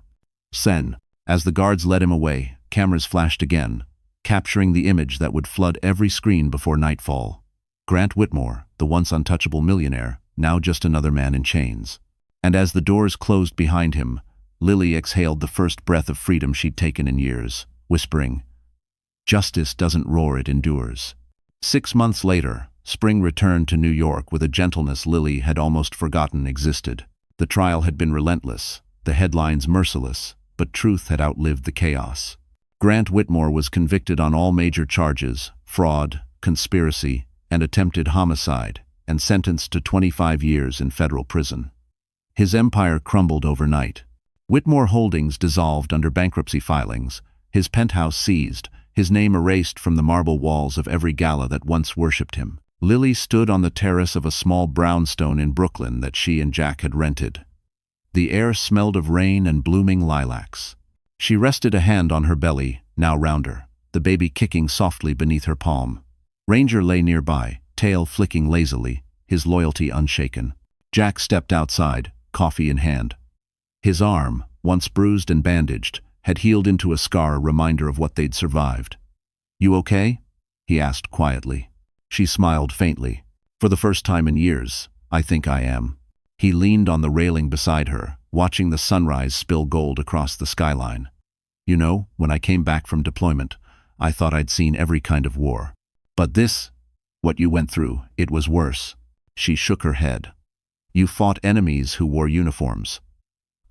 Sen, as the guards led him away, cameras flashed again, capturing the image that would flood every screen before nightfall. Grant Whitmore, the once untouchable millionaire, now just another man in chains. And as the doors closed behind him, Lily exhaled the first breath of freedom she'd taken in years, whispering, "Justice doesn't roar, it endures." 6 months later, spring returned to New York with a gentleness Lily had almost forgotten existed. The trial had been relentless, the headlines merciless, but truth had outlived the chaos. Grant Whitmore was convicted on all major charges, fraud, conspiracy, and attempted homicide, and sentenced to 25 years in federal prison. His empire crumbled overnight. Whitmore Holdings dissolved under bankruptcy filings, his penthouse seized, his name erased from the marble walls of every gala that once worshipped him. Lily stood on the terrace of a small brownstone in Brooklyn that she and Jack had rented. The air smelled of rain and blooming lilacs. She rested a hand on her belly, now rounder, the baby kicking softly beneath her palm. Ranger lay nearby, tail flicking lazily, his loyalty unshaken. Jack stepped outside, coffee in hand. His arm, once bruised and bandaged, had healed into a scar, a reminder of what they'd survived. "You okay?" he asked quietly. She smiled faintly. "For the first time in years, I think I am." He leaned on the railing beside her, watching the sunrise spill gold across the skyline. "You know, when I came back from deployment, I thought I'd seen every kind of war. But this, what you went through, it was worse." She shook her head. "You fought enemies who wore uniforms.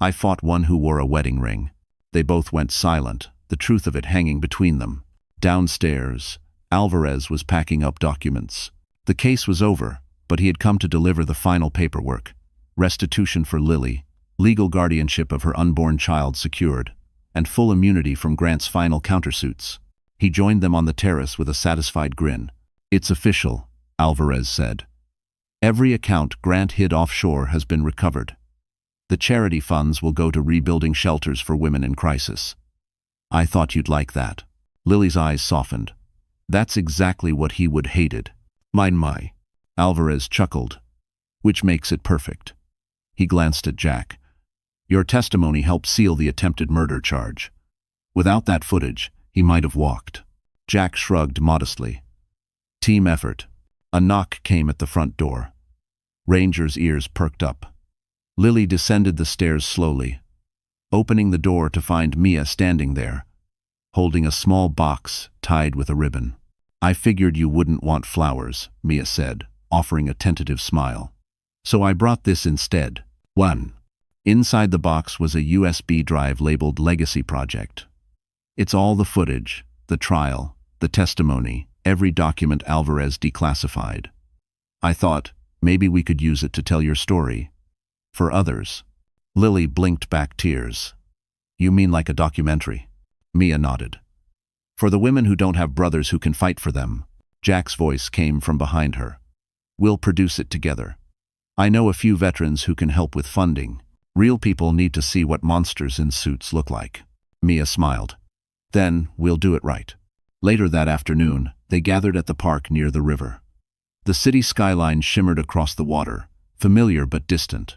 I fought one who wore a wedding ring." They both went silent, the truth of it hanging between them. Downstairs, Alvarez was packing up documents. The case was over, but he had come to deliver the final paperwork. Restitution for Lily, legal guardianship of her unborn child secured, and full immunity from Grant's final countersuits. He joined them on the terrace with a satisfied grin. "It's official," Alvarez said. "Every account Grant hid offshore has been recovered. The charity funds will go to rebuilding shelters for women in crisis." "I thought you'd like that." Lily's eyes softened. "That's exactly what he would hated." My. Alvarez chuckled. "Which makes it perfect." He glanced at Jack. "Your testimony helped seal the attempted murder charge. Without that footage, he might have walked." Jack shrugged modestly. "Team effort." A knock came at the front door. Ranger's ears perked up. Lily descended the stairs slowly, opening the door to find Mia standing there, holding a small box tied with a ribbon. "I figured you wouldn't want flowers," Mia said, offering a tentative smile. "So I brought this instead." 1. Inside the box was a USB drive labeled Legacy Project. It's all the footage, the trial, the testimony, every document Alvarez declassified. I thought, maybe we could use it to tell your story. For others. Lily blinked back tears. You mean like a documentary? Mia nodded. For the women who don't have brothers who can fight for them. Jack's voice came from behind her. We'll produce it together. I know a few veterans who can help with funding. Real people need to see what monsters in suits look like. Mia smiled. Then, we'll do it right. Later that afternoon, they gathered at the park near the river. The city skyline shimmered across the water, familiar but distant.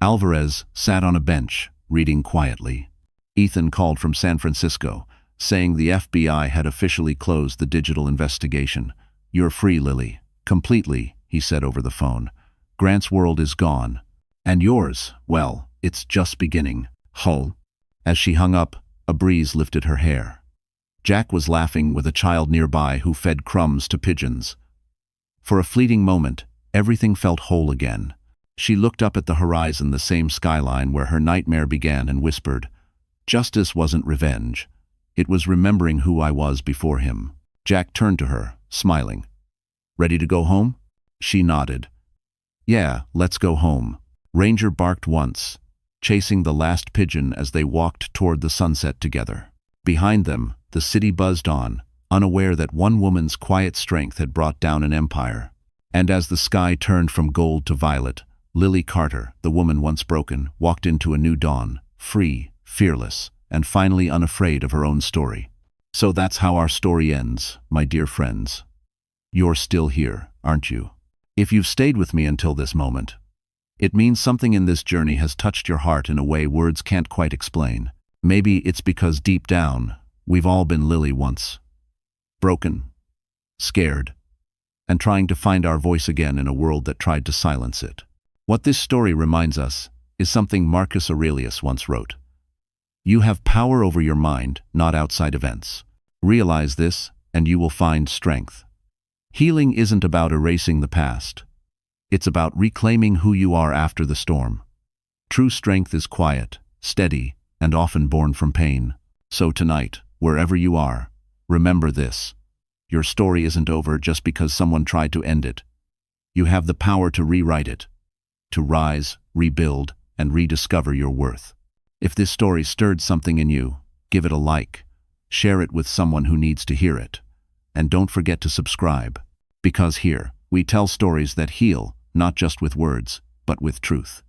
Alvarez sat on a bench, reading quietly. Ethan called from San Francisco, saying the FBI had officially closed the digital investigation. You're free, Lily. Completely, he said over the phone. Grant's world is gone. And yours, well, it's just beginning. Hull. As she hung up, a breeze lifted her hair. Jack was laughing with a child nearby who fed crumbs to pigeons. For a fleeting moment, everything felt whole again. She looked up at the horizon, the same skyline where her nightmare began, and whispered, Justice wasn't revenge. It was remembering who I was before him. Jack turned to her, smiling. Ready to go home? She nodded. Yeah, let's go home. Ranger barked once, chasing the last pigeon as they walked toward the sunset together. Behind them, the city buzzed on, unaware that one woman's quiet strength had brought down an empire. And as the sky turned from gold to violet, Lily Carter, the woman once broken, walked into a new dawn, free, fearless, and finally unafraid of her own story. So that's how our story ends, my dear friends. You're still here, aren't you? If you've stayed with me until this moment, it means something in this journey has touched your heart in a way words can't quite explain. Maybe it's because deep down, we've all been Lily once. Broken, scared, and trying to find our voice again in a world that tried to silence it. What this story reminds us is something Marcus Aurelius once wrote. You have power over your mind, not outside events. Realize this, and you will find strength. Healing isn't about erasing the past. It's about reclaiming who you are after the storm. True strength is quiet, steady, and often born from pain. So tonight, wherever you are, remember this. Your story isn't over just because someone tried to end it. You have the power to rewrite it, to rise, rebuild, and rediscover your worth. If this story stirred something in you, give it a like, share it with someone who needs to hear it, and don't forget to subscribe, because here, we tell stories that heal, not just with words, but with truth.